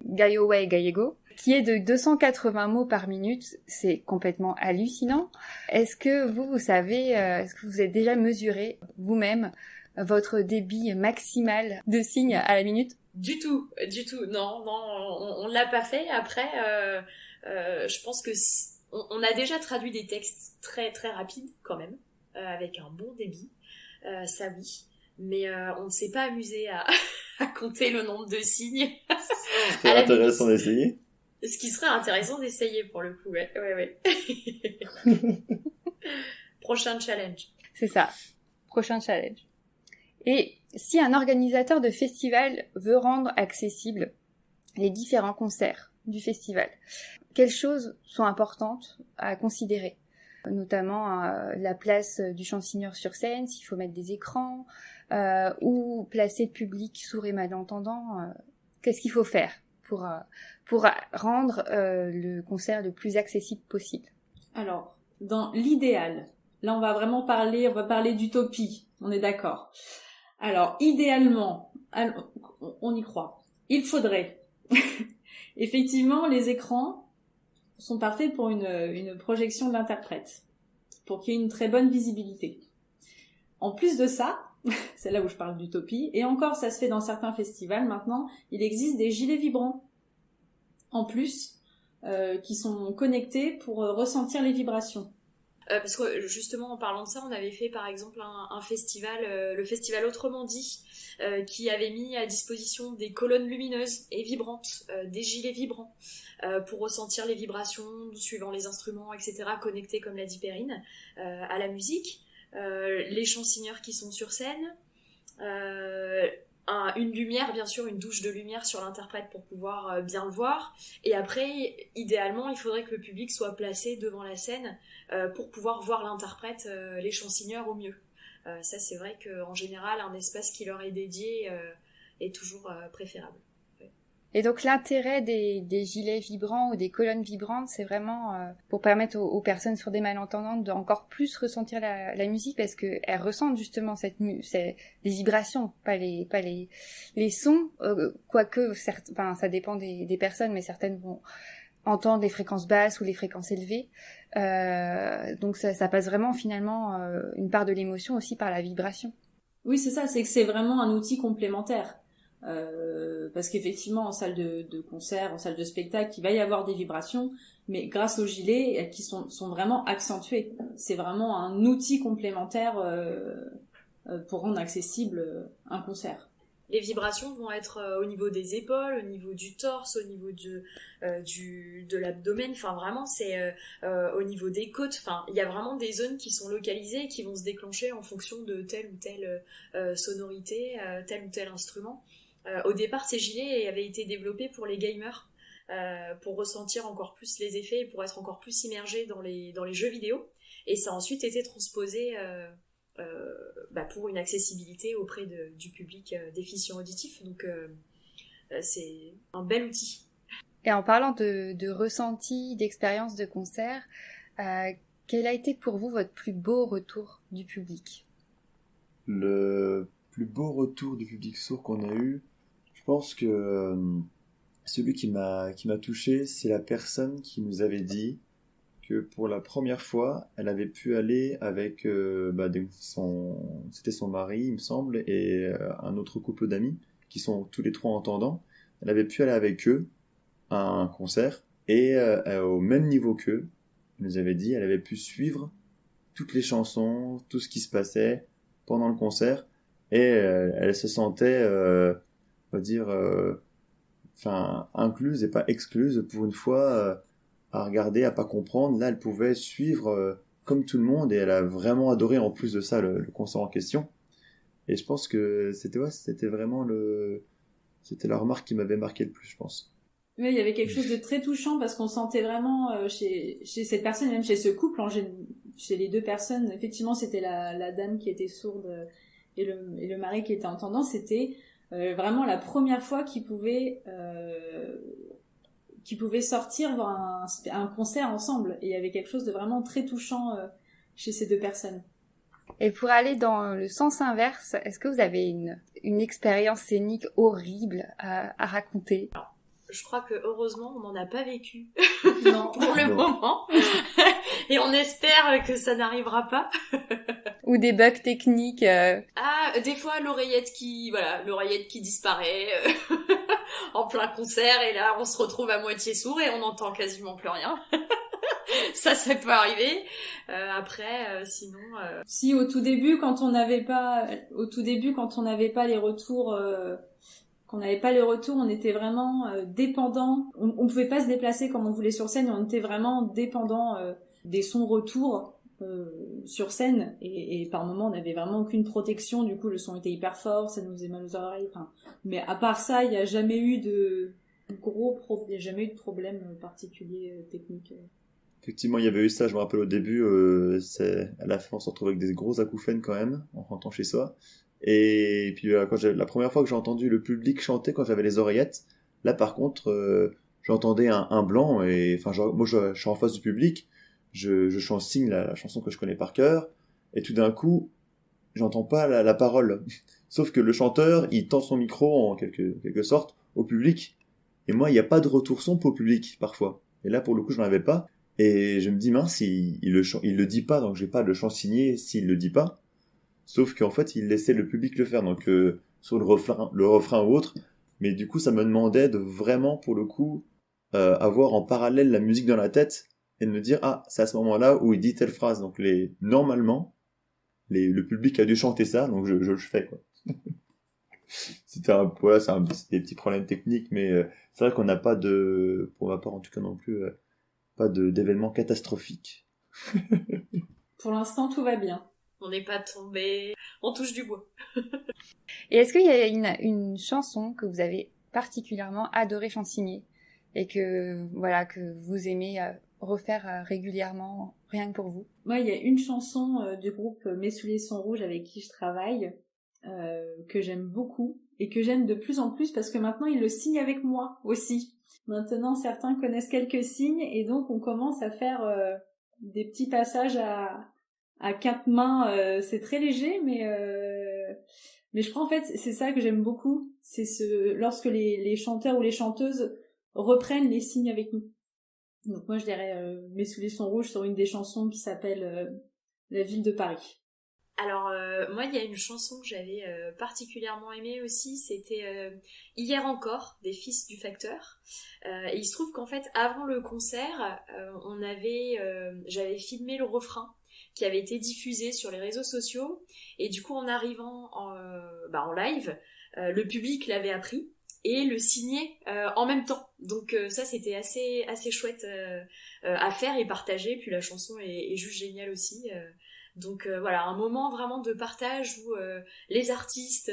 Galloway-Gallego, qui est de 280 mots par minute. C'est complètement hallucinant. Est-ce que vous savez, est-ce que vous avez déjà mesuré vous-même votre débit maximal de signes à la minute? Du tout. Non, on l'a pas fait. Après, je pense que on a déjà traduit des textes très très rapides quand même, avec un bon débit. Ça oui, mais on ne s'est pas amusé à compter le nombre de signes. C'est intéressant d'essayer. Ce qui serait intéressant d'essayer pour le coup, ouais. Prochain challenge. C'est ça, prochain challenge. Et si un organisateur de festival veut rendre accessibles les différents concerts du festival, quelles choses sont importantes à considérer? Notamment la place du chansonneur sur scène, s'il faut mettre des écrans, ou placer le public sourd et malentendant. Qu'est-ce qu'il faut faire pour rendre le concert le plus accessible possible? Alors, dans l'idéal, là on va parler d'utopie, on est d'accord. Alors, idéalement, on y croit. Il faudrait. Effectivement, les écrans sont parfaits pour une projection de l'interprète, pour qu'il y ait une très bonne visibilité. En plus de ça, c'est là où je parle d'utopie, et encore ça se fait dans certains festivals maintenant, il existe des gilets vibrants, en plus, qui sont connectés pour ressentir les vibrations. Parce que justement en parlant de ça, on avait fait par exemple un festival, le festival Autrement dit, qui avait mis à disposition des colonnes lumineuses et vibrantes, des gilets vibrants, pour ressentir les vibrations suivant les instruments, etc., connectés, comme l'a dit Perrine, à la musique. Les chansonneurs qui sont sur scène, une lumière, bien sûr, une douche de lumière sur l'interprète pour pouvoir bien le voir. Et après, idéalement, il faudrait que le public soit placé devant la scène pour pouvoir voir l'interprète, les chansonneurs au mieux. Ça, c'est vrai qu'en général, un espace qui leur est dédié est toujours préférable. Et donc l'intérêt des gilets vibrants ou des colonnes vibrantes, c'est vraiment pour permettre aux personnes sourdes et malentendantes d'encore plus ressentir la musique, parce que elles ressentent justement des vibrations, pas les sons, quoique ça dépend des personnes, mais certaines vont entendre les fréquences basses ou les fréquences élevées. Donc ça passe vraiment finalement une part de l'émotion aussi par la vibration. Oui, c'est ça, c'est que c'est vraiment un outil complémentaire. Parce qu'effectivement en salle de concert, en salle de spectacle, il va y avoir des vibrations, mais grâce aux gilets qui sont vraiment accentuées. C'est vraiment un outil complémentaire pour rendre accessible un concert. Les vibrations vont être au niveau des épaules, au niveau du torse, au niveau de l'abdomen. Enfin, vraiment, c'est au niveau des côtes. Enfin, il y a vraiment des zones qui sont localisées et qui vont se déclencher en fonction de telle ou telle sonorité, tel ou tel instrument. Au départ, ces gilets avaient été développés pour les gamers, pour ressentir encore plus les effets et pour être encore plus immergés dans les jeux vidéo. Et ça a ensuite été transposé pour une accessibilité auprès du public déficient auditif. Donc c'est un bel outil. Et en parlant de ressenti, d'expérience de concert, quel a été pour vous votre plus beau retour du public ? Le plus beau retour du public sourd qu'on a eu, je pense que celui qui m'a touché, c'est la personne qui nous avait dit que pour la première fois, elle avait pu aller avec c'était son mari, il me semble, et un autre couple d'amis qui sont tous les trois entendants. Elle avait pu aller avec eux à un concert et au même niveau qu'eux, elle nous avait dit, elle avait pu suivre toutes les chansons, tout ce qui se passait pendant le concert, et elle se sentait, on va dire, incluse et pas excluse pour une fois. À regarder, à pas comprendre. Là, elle pouvait suivre comme tout le monde et elle a vraiment adoré en plus de ça le concert en question. Et je pense que c'était vraiment c'était la remarque qui m'avait marqué le plus, je pense. Oui, il y avait quelque chose de très touchant parce qu'on sentait vraiment chez cette personne, même chez ce couple, chez les deux personnes, effectivement, c'était la dame qui était sourde et le mari qui était entendant. C'était vraiment la première fois qu'ils pouvaient sortir voir un concert ensemble. Et il y avait quelque chose de vraiment très touchant chez ces deux personnes. Et pour aller dans le sens inverse, est-ce que vous avez une expérience scénique horrible à raconter ? Alors, je crois que heureusement, on n'en a pas vécu Non. pour le moment. Et on espère que ça n'arrivera pas. Ou des bugs techniques Des fois, l'oreillette qui disparaît en plein concert, et là, on se retrouve à moitié sourd et on n'entend quasiment plus rien. Ça peut arriver. Sinon... Si, au tout début, quand on n'avait pas les retours... Qu'on n'avait pas les retours, on était vraiment dépendant. On pouvait pas se déplacer comme on voulait sur scène, on était vraiment dépendant des sons retours sur scène, et par moments on n'avait vraiment aucune protection, du coup le son était hyper fort, ça nous faisait mal aux oreilles. Mais à part ça, il n'y a jamais eu de problème particulier technique. Effectivement, il y avait eu ça, je me rappelle au début, à la fin on se retrouvait avec des gros acouphènes quand même, en rentrant chez soi. Et puis la première fois que j'ai entendu le public chanter quand j'avais les oreillettes, là par contre j'entendais un blanc, et moi je suis en face du public, je signe la chanson que je connais par cœur, et tout d'un coup j'entends pas la parole, sauf que le chanteur il tend son micro en quelque sorte au public, et moi il n'y a pas de retour son pour le public parfois, et là pour le coup j'en avais pas, et je me dis mince, il le dit pas, donc j'ai pas le chant signé s'il le dit pas. Sauf qu'en fait, il laissait le public le faire, donc sur le refrain ou autre. Mais du coup, ça me demandait de vraiment, pour le coup, avoir en parallèle la musique dans la tête et de me dire, ah, c'est à ce moment-là où il dit telle phrase. Donc, normalement, le public a dû chanter ça, donc je le fais, quoi. Voilà, c'est des petits problèmes techniques, mais c'est vrai qu'on n'a pas pour ma part en tout cas non plus, pas d'événements catastrophiques. Pour l'instant, tout va bien. On n'est pas tombé, on touche du bois. Et est-ce qu'il y a une chanson que vous avez particulièrement adoré chansigner et que vous aimez refaire régulièrement, rien que pour vous? Moi, il y a une chanson du groupe Mes souliers sont rouges avec qui je travaille que j'aime beaucoup et que j'aime de plus en plus parce que maintenant ils le signent avec moi aussi. Maintenant, certains connaissent quelques signes et donc on commence à faire des petits passages à quatre mains. C'est très léger, mais je crois en fait c'est ça que j'aime beaucoup, c'est lorsque les chanteurs ou les chanteuses reprennent les signes avec nous. Donc moi je dirais Mes souliers sont rouges sur une des chansons qui s'appelle La ville de Paris. Alors moi il y a une chanson que j'avais particulièrement aimée aussi, c'était Hier encore des Fils du Facteur. Et il se trouve qu'en fait avant le concert j'avais filmé le refrain qui avait été diffusé sur les réseaux sociaux et du coup en arrivant en live, le public l'avait appris et le signait en même temps. Donc ça c'était assez chouette à faire et partager, puis la chanson est juste géniale aussi. Donc voilà, un moment vraiment de partage où les artistes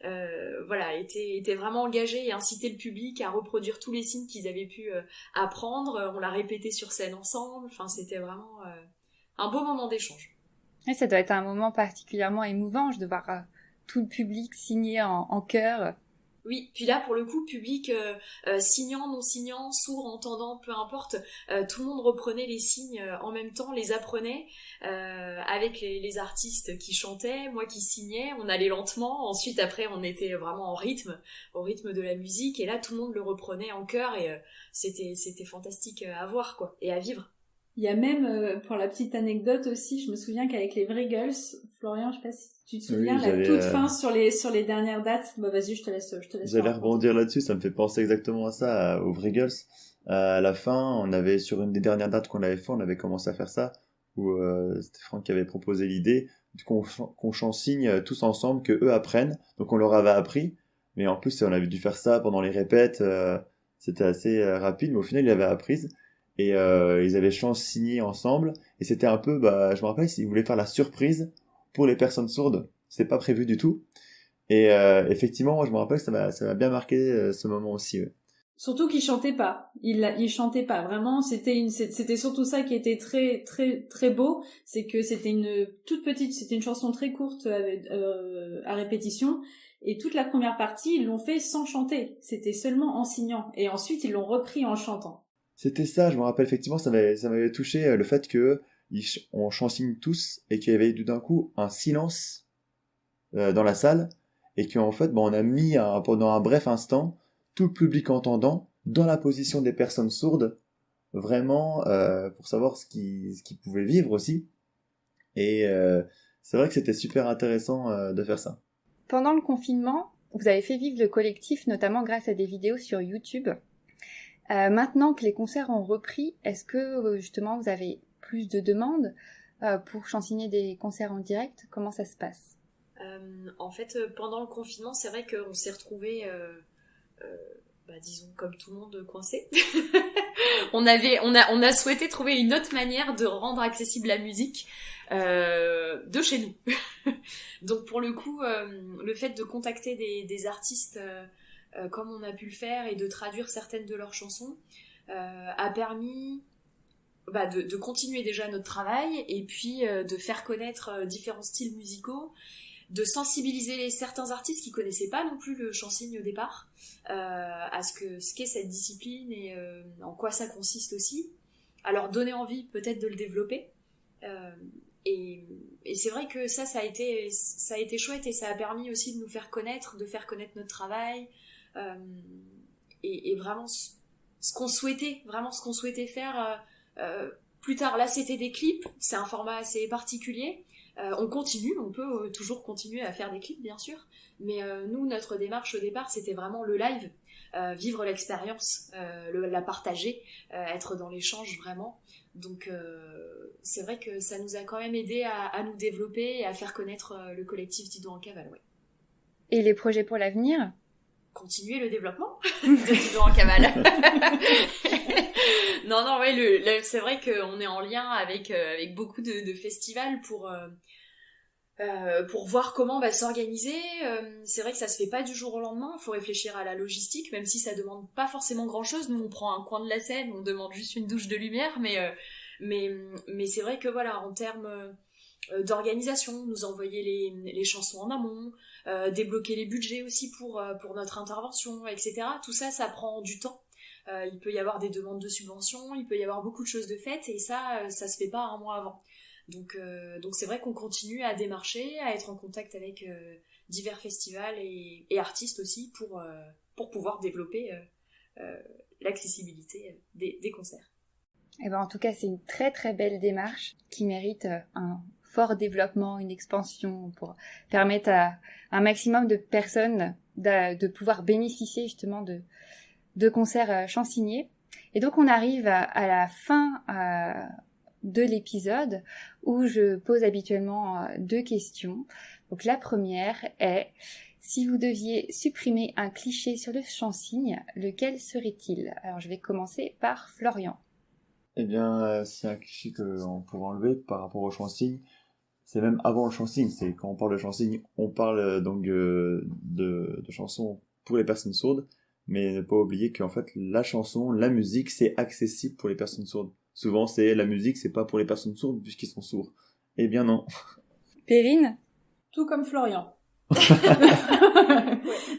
étaient vraiment engagés et incitaient le public à reproduire tous les signes qu'ils avaient pu apprendre. On l'a répété sur scène ensemble, enfin c'était vraiment un beau moment d'échange. Et ça doit être un moment particulièrement émouvant de voir tout le public signer en chœur. Oui, puis là pour le coup, public signant, non signant, sourd, entendant, peu importe, tout le monde reprenait les signes en même temps, les apprenait avec les artistes qui chantaient, moi qui signais, on allait lentement, ensuite après on était vraiment au rythme de la musique, et là tout le monde le reprenait en chœur et c'était fantastique à voir quoi, et à vivre. Il y a même, pour la petite anecdote aussi, je me souviens qu'avec les Vrigels, Florian, je sais pas si tu te souviens, oui, la toute fin sur les dernières dates. Bah vas-y, je te laisse. J'allais rebondir là-dessus, ça me fait penser exactement à ça, aux Vrigels. À la fin, on avait, sur une des dernières dates qu'on avait fait, on avait commencé à faire ça, où c'était Franck qui avait proposé l'idée qu'on chansigne tous ensemble, que eux apprennent. Donc on leur avait appris, mais en plus on avait dû faire ça pendant les répètes, c'était assez rapide, mais au final ils avaient appris. Et ils avaient chansigné ensemble, et c'était un peu, je me rappelle, ils voulaient faire la surprise pour les personnes sourdes, c'était pas prévu du tout, et effectivement, moi je me rappelle que ça m'a bien marqué ce moment aussi. Ouais. Surtout qu'ils chantaient pas, ils chantaient pas, vraiment, c'était surtout ça qui était très très très beau, c'est que c'était une toute petite, c'était une chanson très courte à répétition, et toute la première partie, ils l'ont fait sans chanter, c'était seulement en signant, et ensuite ils l'ont repris en chantant. C'était ça, je me rappelle effectivement, ça m'avait touché le fait que on chansigne tous et qu'il y avait tout d'un coup un silence dans la salle et qu'en fait on a mis pendant un bref instant tout le public entendant dans la position des personnes sourdes, vraiment pour savoir ce qu'ils pouvaient vivre aussi. Et c'est vrai que c'était super intéressant de faire ça. Pendant le confinement, vous avez fait vivre le collectif notamment grâce à des vidéos sur YouTube. Maintenant que les concerts ont repris, est-ce que justement vous avez plus de demandes pour chansigner des concerts en direct? Comment ça se passe? En fait, pendant le confinement, c'est vrai qu'on s'est retrouvés, disons comme tout le monde, coincés. on a souhaité trouver une autre manière de rendre accessible la musique de chez nous. Donc pour le coup, le fait de contacter des artistes comme on a pu le faire et de traduire certaines de leurs chansons a permis de continuer déjà notre travail et puis de faire connaître différents styles musicaux, de sensibiliser certains artistes qui connaissaient pas non plus le chansigne au départ à ce qu'est cette discipline et en quoi ça consiste aussi, à leur donner envie peut-être de le développer. Et c'est vrai que ça a été chouette et ça a permis aussi de nous faire connaître, notre travail. Et vraiment ce qu'on souhaitait faire plus tard. Là c'était des clips, c'est un format assez particulier, on peut toujours continuer à faire des clips bien sûr, mais nous notre démarche au départ c'était vraiment le live, vivre l'expérience, la partager, être dans l'échange vraiment, Donc c'est vrai que ça nous a quand même aidé à nous développer et à faire connaître le collectif Didot en cavale, ouais. Et les projets pour l'avenir? Continuer le développement de Didot en cavale. Non, ouais, c'est vrai qu'on est en lien avec beaucoup de festivals pour voir comment s'organiser. C'est vrai que ça se fait pas du jour au lendemain, il faut réfléchir à la logistique, même si ça demande pas forcément grand chose. Nous on prend un coin de la scène, on demande juste une douche de lumière, mais c'est vrai que voilà, en termes d'organisation, nous envoyer les chansons en amont, débloquer les budgets aussi pour notre intervention, etc. Tout ça, ça prend du temps. Il peut y avoir des demandes de subventions, il peut y avoir beaucoup de choses de faites, et ça se fait pas un mois avant. Donc c'est vrai qu'on continue à démarcher, à être en contact avec divers festivals et artistes aussi pour pouvoir développer l'accessibilité des concerts. Eh ben, en tout cas, c'est une très très belle démarche qui mérite un fort développement, une expansion pour permettre à un maximum de personnes de pouvoir bénéficier justement de concerts chansignés. Et donc on arrive à la fin de l'épisode où je pose habituellement 2 questions. Donc la première est: si vous deviez supprimer un cliché sur le chansigne, lequel serait-il? Alors je vais commencer par Florian. Eh bien, c'est un cliché qu'on pourrait enlever par rapport au chansigne. C'est même avant le chansigne. C'est quand on parle de chansigne, on parle donc de chansons pour les personnes sourdes, mais ne pas oublier qu'en fait la chanson, la musique, c'est accessible pour les personnes sourdes. Souvent, c'est la musique, c'est pas pour les personnes sourdes puisqu'ils sont sourds. Eh bien non. Perrine? Tout comme Florian.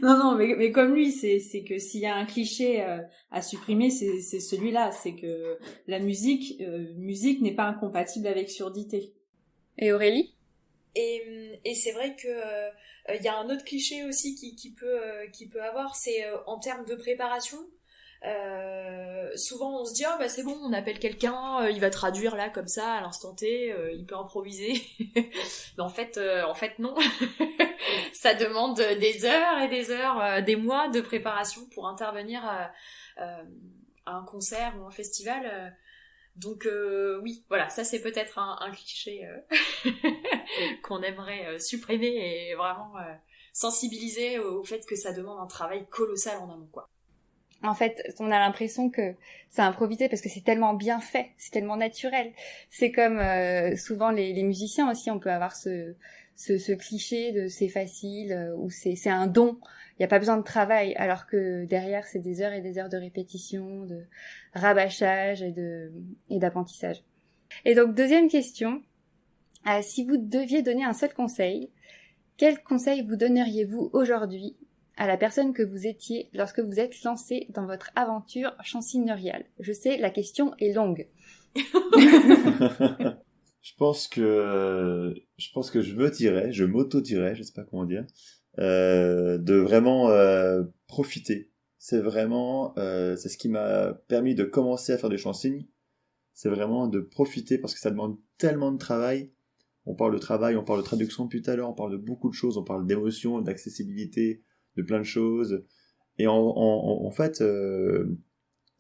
Non, mais comme lui, c'est que s'il y a un cliché à supprimer, c'est celui-là. C'est que la musique n'est pas incompatible avec surdité. Et Aurélie? Et c'est vrai que y a un autre cliché aussi qui peut avoir, c'est en termes de préparation. Souvent on se dit c'est bon, on appelle quelqu'un, il va traduire là comme ça à l'instant T, il peut improviser. Mais en fait non. Ça demande des heures et des heures, des mois de préparation pour intervenir à un concert ou un festival. Donc oui, voilà, ça c'est peut-être un cliché qu'on aimerait supprimer et vraiment sensibiliser au fait que ça demande un travail colossal en amont, quoi. En fait, on a l'impression que c'est improvisé parce que c'est tellement bien fait, c'est tellement naturel. C'est comme souvent les musiciens aussi, on peut avoir ce cliché de c'est facile ou c'est un don. Il n'y a pas besoin de travail, alors que derrière c'est des heures et des heures de répétition, de rabâchage et d'apprentissage. Et donc deuxième question, si vous deviez donner un seul conseil, quel conseil vous donneriez-vous aujourd'hui à la personne que vous étiez lorsque vous êtes lancé dans votre aventure chansignoriale? Je sais, la question est longue. Je pense que je m'auto-dirais, je sais pas comment dire, de vraiment profiter. C'est vraiment, c'est ce qui m'a permis de commencer à faire du chansigne. C'est vraiment de profiter parce que ça demande tellement de travail. On parle de travail, on parle de traduction depuis tout à l'heure, on parle de beaucoup de choses, on parle d'émotion, d'accessibilité, de plein de choses. Et en fait, ce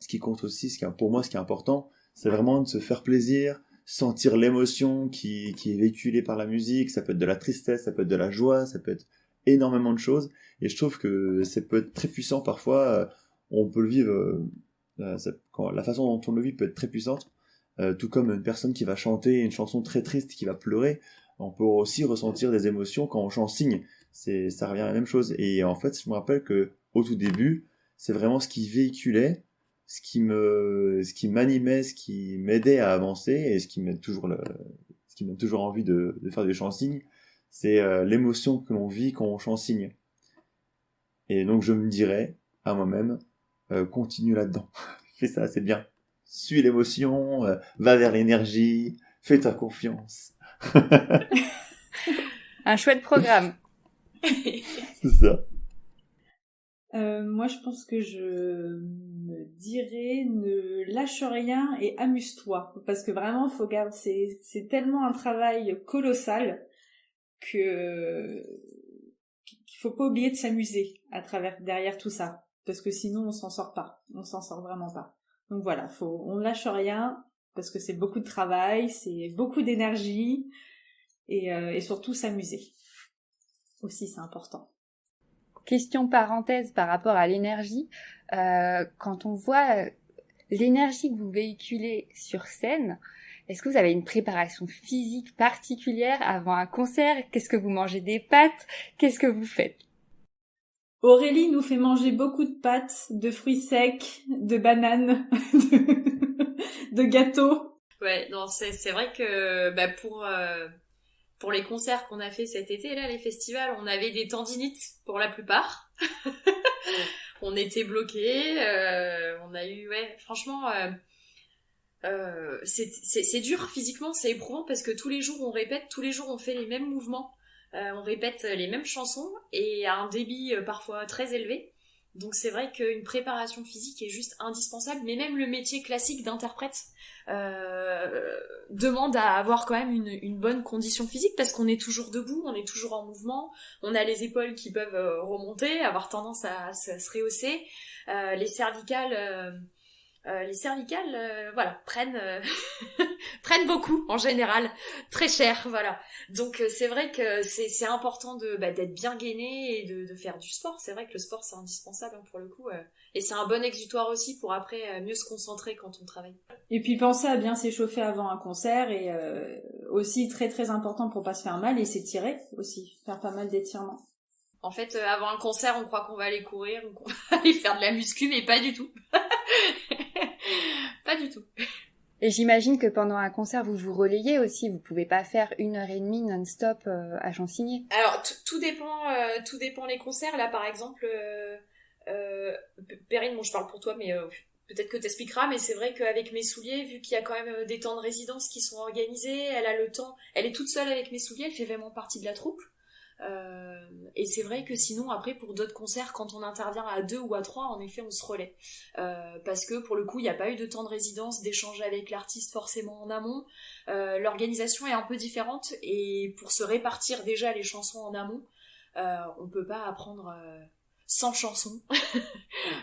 qui compte aussi, pour moi, ce qui est important, c'est vraiment de se faire plaisir, sentir l'émotion qui est véhiculée par la musique. Ça peut être de la tristesse, ça peut être de la joie, ça peut être énormément de choses. Et je trouve que ça peut être très puissant parfois. On peut le vivre, la façon dont on le vit peut être très puissante. Tout comme une personne qui va chanter une chanson très triste, qui va pleurer, on peut aussi ressentir des émotions quand on chansigne. Ça revient à la même chose. Et en fait, je me rappelle que au tout début, c'est vraiment ce qui véhiculait, ce qui m'animait, ce qui m'aidait à avancer et ce qui me donne toujours envie de faire du chansigne, c'est l'émotion que l'on vit quand on chansigne. Et donc je me dirais à moi-même, continue là-dedans. Fais ça, c'est bien. Suis l'émotion, va vers l'énergie, fais-toi confiance. Un chouette programme. C'est ça. Moi, je pense que je me dirais ne lâche rien et amuse-toi. Parce que vraiment, c'est tellement un travail colossal qu'il faut pas oublier de s'amuser derrière tout ça. Parce que sinon, on s'en sort pas. On s'en sort vraiment pas. Donc voilà, on lâche rien, parce que c'est beaucoup de travail, c'est beaucoup d'énergie et surtout s'amuser. Aussi, c'est important. Question parenthèse par rapport à l'énergie, quand on voit l'énergie que vous véhiculez sur scène, est-ce que vous avez une préparation physique particulière avant un concert? Qu'est-ce que vous mangez, des pâtes? Qu'est-ce que vous faites? Aurélie nous fait manger beaucoup de pâtes, de fruits secs, de bananes, de gâteaux. Ouais, non, c'est vrai que pour les concerts qu'on a fait cet été, là, les festivals, on avait des tendinites pour la plupart. On était bloqués, on a eu, ouais, franchement, c'est dur physiquement, c'est éprouvant parce que tous les jours on répète, tous les jours on fait les mêmes mouvements, on répète les mêmes chansons et à un débit parfois très élevé. Donc c'est vrai qu'une préparation physique est juste indispensable, mais même le métier classique d'interprète demande à avoir quand même une bonne condition physique parce qu'on est toujours debout, on est toujours en mouvement, on a les épaules qui peuvent remonter, avoir tendance à se rehausser, les cervicales voilà, prennent prennent beaucoup en général, très cher, voilà. Donc c'est vrai que c'est important d'être bien gainé et de faire du sport. C'est vrai que le sport c'est indispensable pour le coup, et c'est un bon exutoire aussi pour après mieux se concentrer quand on travaille. Et puis penser à bien s'échauffer avant un concert et aussi très très important pour pas se faire mal et s'étirer aussi, faire pas mal d'étirements. En fait, avant un concert, on croit qu'on va aller courir ou qu'on va aller faire de la muscu, mais pas du tout. Pas du tout. Et j'imagine que pendant un concert, vous vous relayez aussi. Vous pouvez pas faire 1h30 non-stop à Chansigny. Alors, tout dépend les concerts. Là, par exemple, Perrine, bon, je parle pour toi, mais peut-être que t'expliqueras, mais c'est vrai qu'avec Mes Souliers, vu qu'il y a quand même des temps de résidence qui sont organisés, elle a le temps, elle est toute seule avec Mes Souliers, elle fait vraiment partie de la troupe. Et c'est vrai que sinon après pour d'autres concerts quand on intervient à 2 ou à 3 en effet on se relaie parce que pour le coup il n'y a pas eu de temps de résidence, d'échange avec l'artiste forcément en amont, l'organisation est un peu différente et pour se répartir déjà les chansons en amont on peut pas apprendre 100 chansons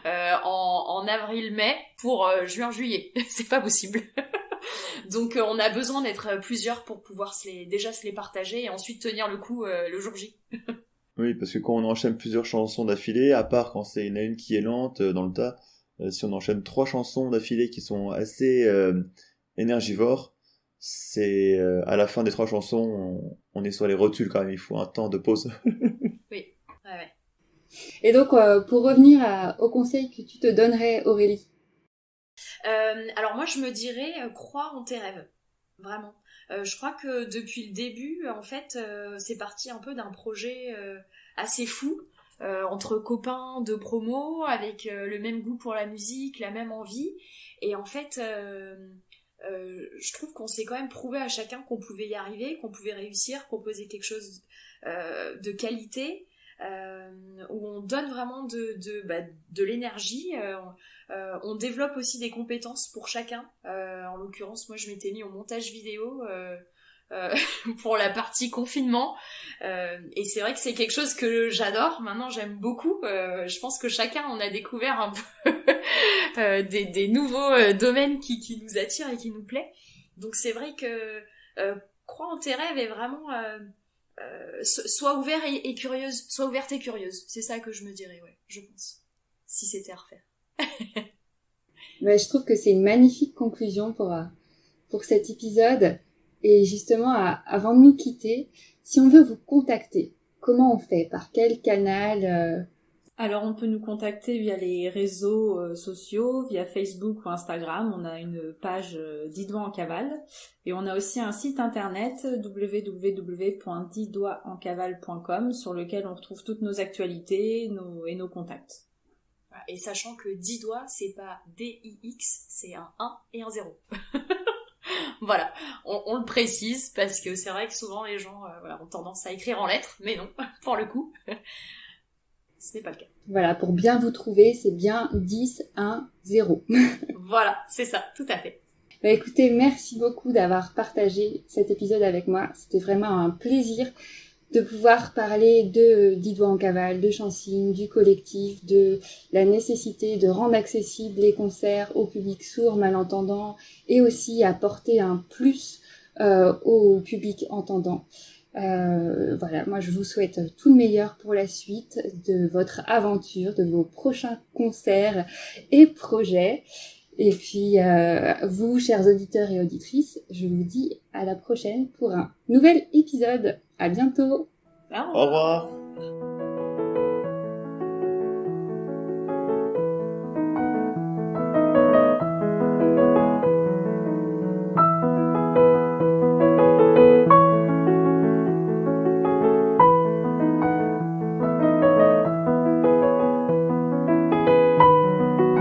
en avril-mai pour juin-juillet, c'est pas possible. Donc on a besoin d'être plusieurs pour pouvoir déjà se les partager et ensuite tenir le coup le jour J. Oui, parce que quand on enchaîne plusieurs chansons d'affilée, à part quand il y en a une qui est lente dans le tas, si on enchaîne 3 chansons d'affilée qui sont assez énergivores, c'est à la fin des 3 chansons, on est sur les rotules quand même, il faut un temps de pause. Oui, ouais. Et donc, pour revenir au conseil que tu te donnerais, Aurélie. Alors moi je me dirais croire en tes rêves, vraiment. Je crois que depuis le début, en fait, c'est parti un peu d'un projet assez fou, entre copains de promo, avec le même goût pour la musique, la même envie, et en fait, je trouve qu'on s'est quand même prouvé à chacun qu'on pouvait y arriver, qu'on pouvait réussir, proposer quelque chose de qualité, où on donne vraiment de l'énergie, on développe aussi des compétences pour chacun. En l'occurrence, moi je m'étais mis au montage vidéo pour la partie confinement, et c'est vrai que c'est quelque chose que j'adore. Maintenant j'aime beaucoup. Je pense que chacun on a découvert un peu des nouveaux domaines qui nous attirent et qui nous plaît. Donc c'est vrai que crois en tes rêves et vraiment sois ouvert et curieuse, sois ouverte et curieuse. C'est ça que je me dirais, ouais, je pense, si c'était à refaire. Je trouve que c'est une magnifique conclusion pour cet épisode. Et justement, avant de nous quitter, si on veut vous contacter, comment on fait? Par quel canal Alors, on peut nous contacter via les réseaux sociaux, via Facebook ou Instagram. On a une page Didois en cavale. Et on a aussi un site internet www.didoisencavale.com sur lequel on retrouve toutes nos actualités et nos contacts. Et sachant que 10 doigts, c'est pas D-I-X, c'est un 1 et un 0. Voilà, on le précise parce que c'est vrai que souvent les gens ont tendance à écrire en lettres, mais non, pour le coup, ce n'est pas le cas. Voilà, pour bien vous trouver, c'est bien 10, 1, 0. Voilà, c'est ça, tout à fait. Écoutez, merci beaucoup d'avoir partagé cet épisode avec moi. C'était vraiment un plaisir de pouvoir parler de Dix Doigts en cavale, de Chansigne, du collectif, de la nécessité de rendre accessibles les concerts au public sourd, malentendant, et aussi apporter un plus au public entendant. Voilà, moi je vous souhaite tout le meilleur pour la suite de votre aventure, de vos prochains concerts et projets. Et puis vous, chers auditeurs et auditrices, je vous dis à la prochaine pour un nouvel épisode. À bientôt. Au revoir.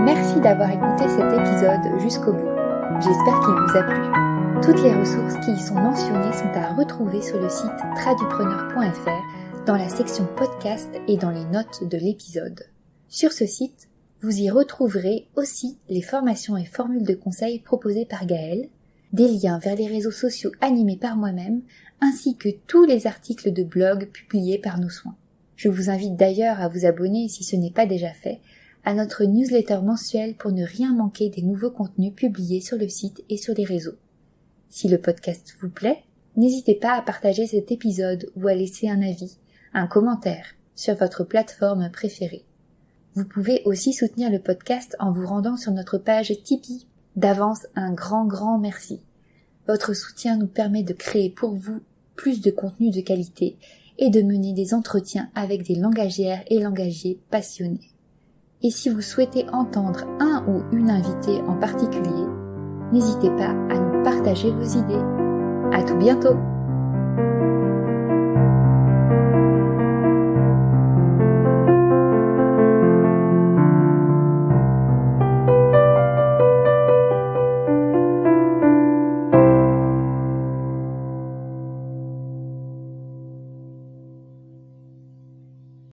Merci d'avoir écouté cet épisode jusqu'au bout. J'espère qu'il vous a plu. Toutes les ressources qui y sont mentionnées sont à retrouver sur le site tradupreneur.fr dans la section podcast et dans les notes de l'épisode. Sur ce site, vous y retrouverez aussi les formations et formules de conseils proposées par Gaëlle, des liens vers les réseaux sociaux animés par moi-même, ainsi que tous les articles de blog publiés par nos soins. Je vous invite d'ailleurs à vous abonner, si ce n'est pas déjà fait, à notre newsletter mensuelle pour ne rien manquer des nouveaux contenus publiés sur le site et sur les réseaux. Si le podcast vous plaît, n'hésitez pas à partager cet épisode ou à laisser un avis, un commentaire sur votre plateforme préférée. Vous pouvez aussi soutenir le podcast en vous rendant sur notre page Tipeee. D'avance, un grand merci. Votre soutien nous permet de créer pour vous plus de contenu de qualité et de mener des entretiens avec des langagières et langagiers passionnés. Et si vous souhaitez entendre un ou une invitée en particulier, n'hésitez pas à nous partager vos idées. À tout bientôt!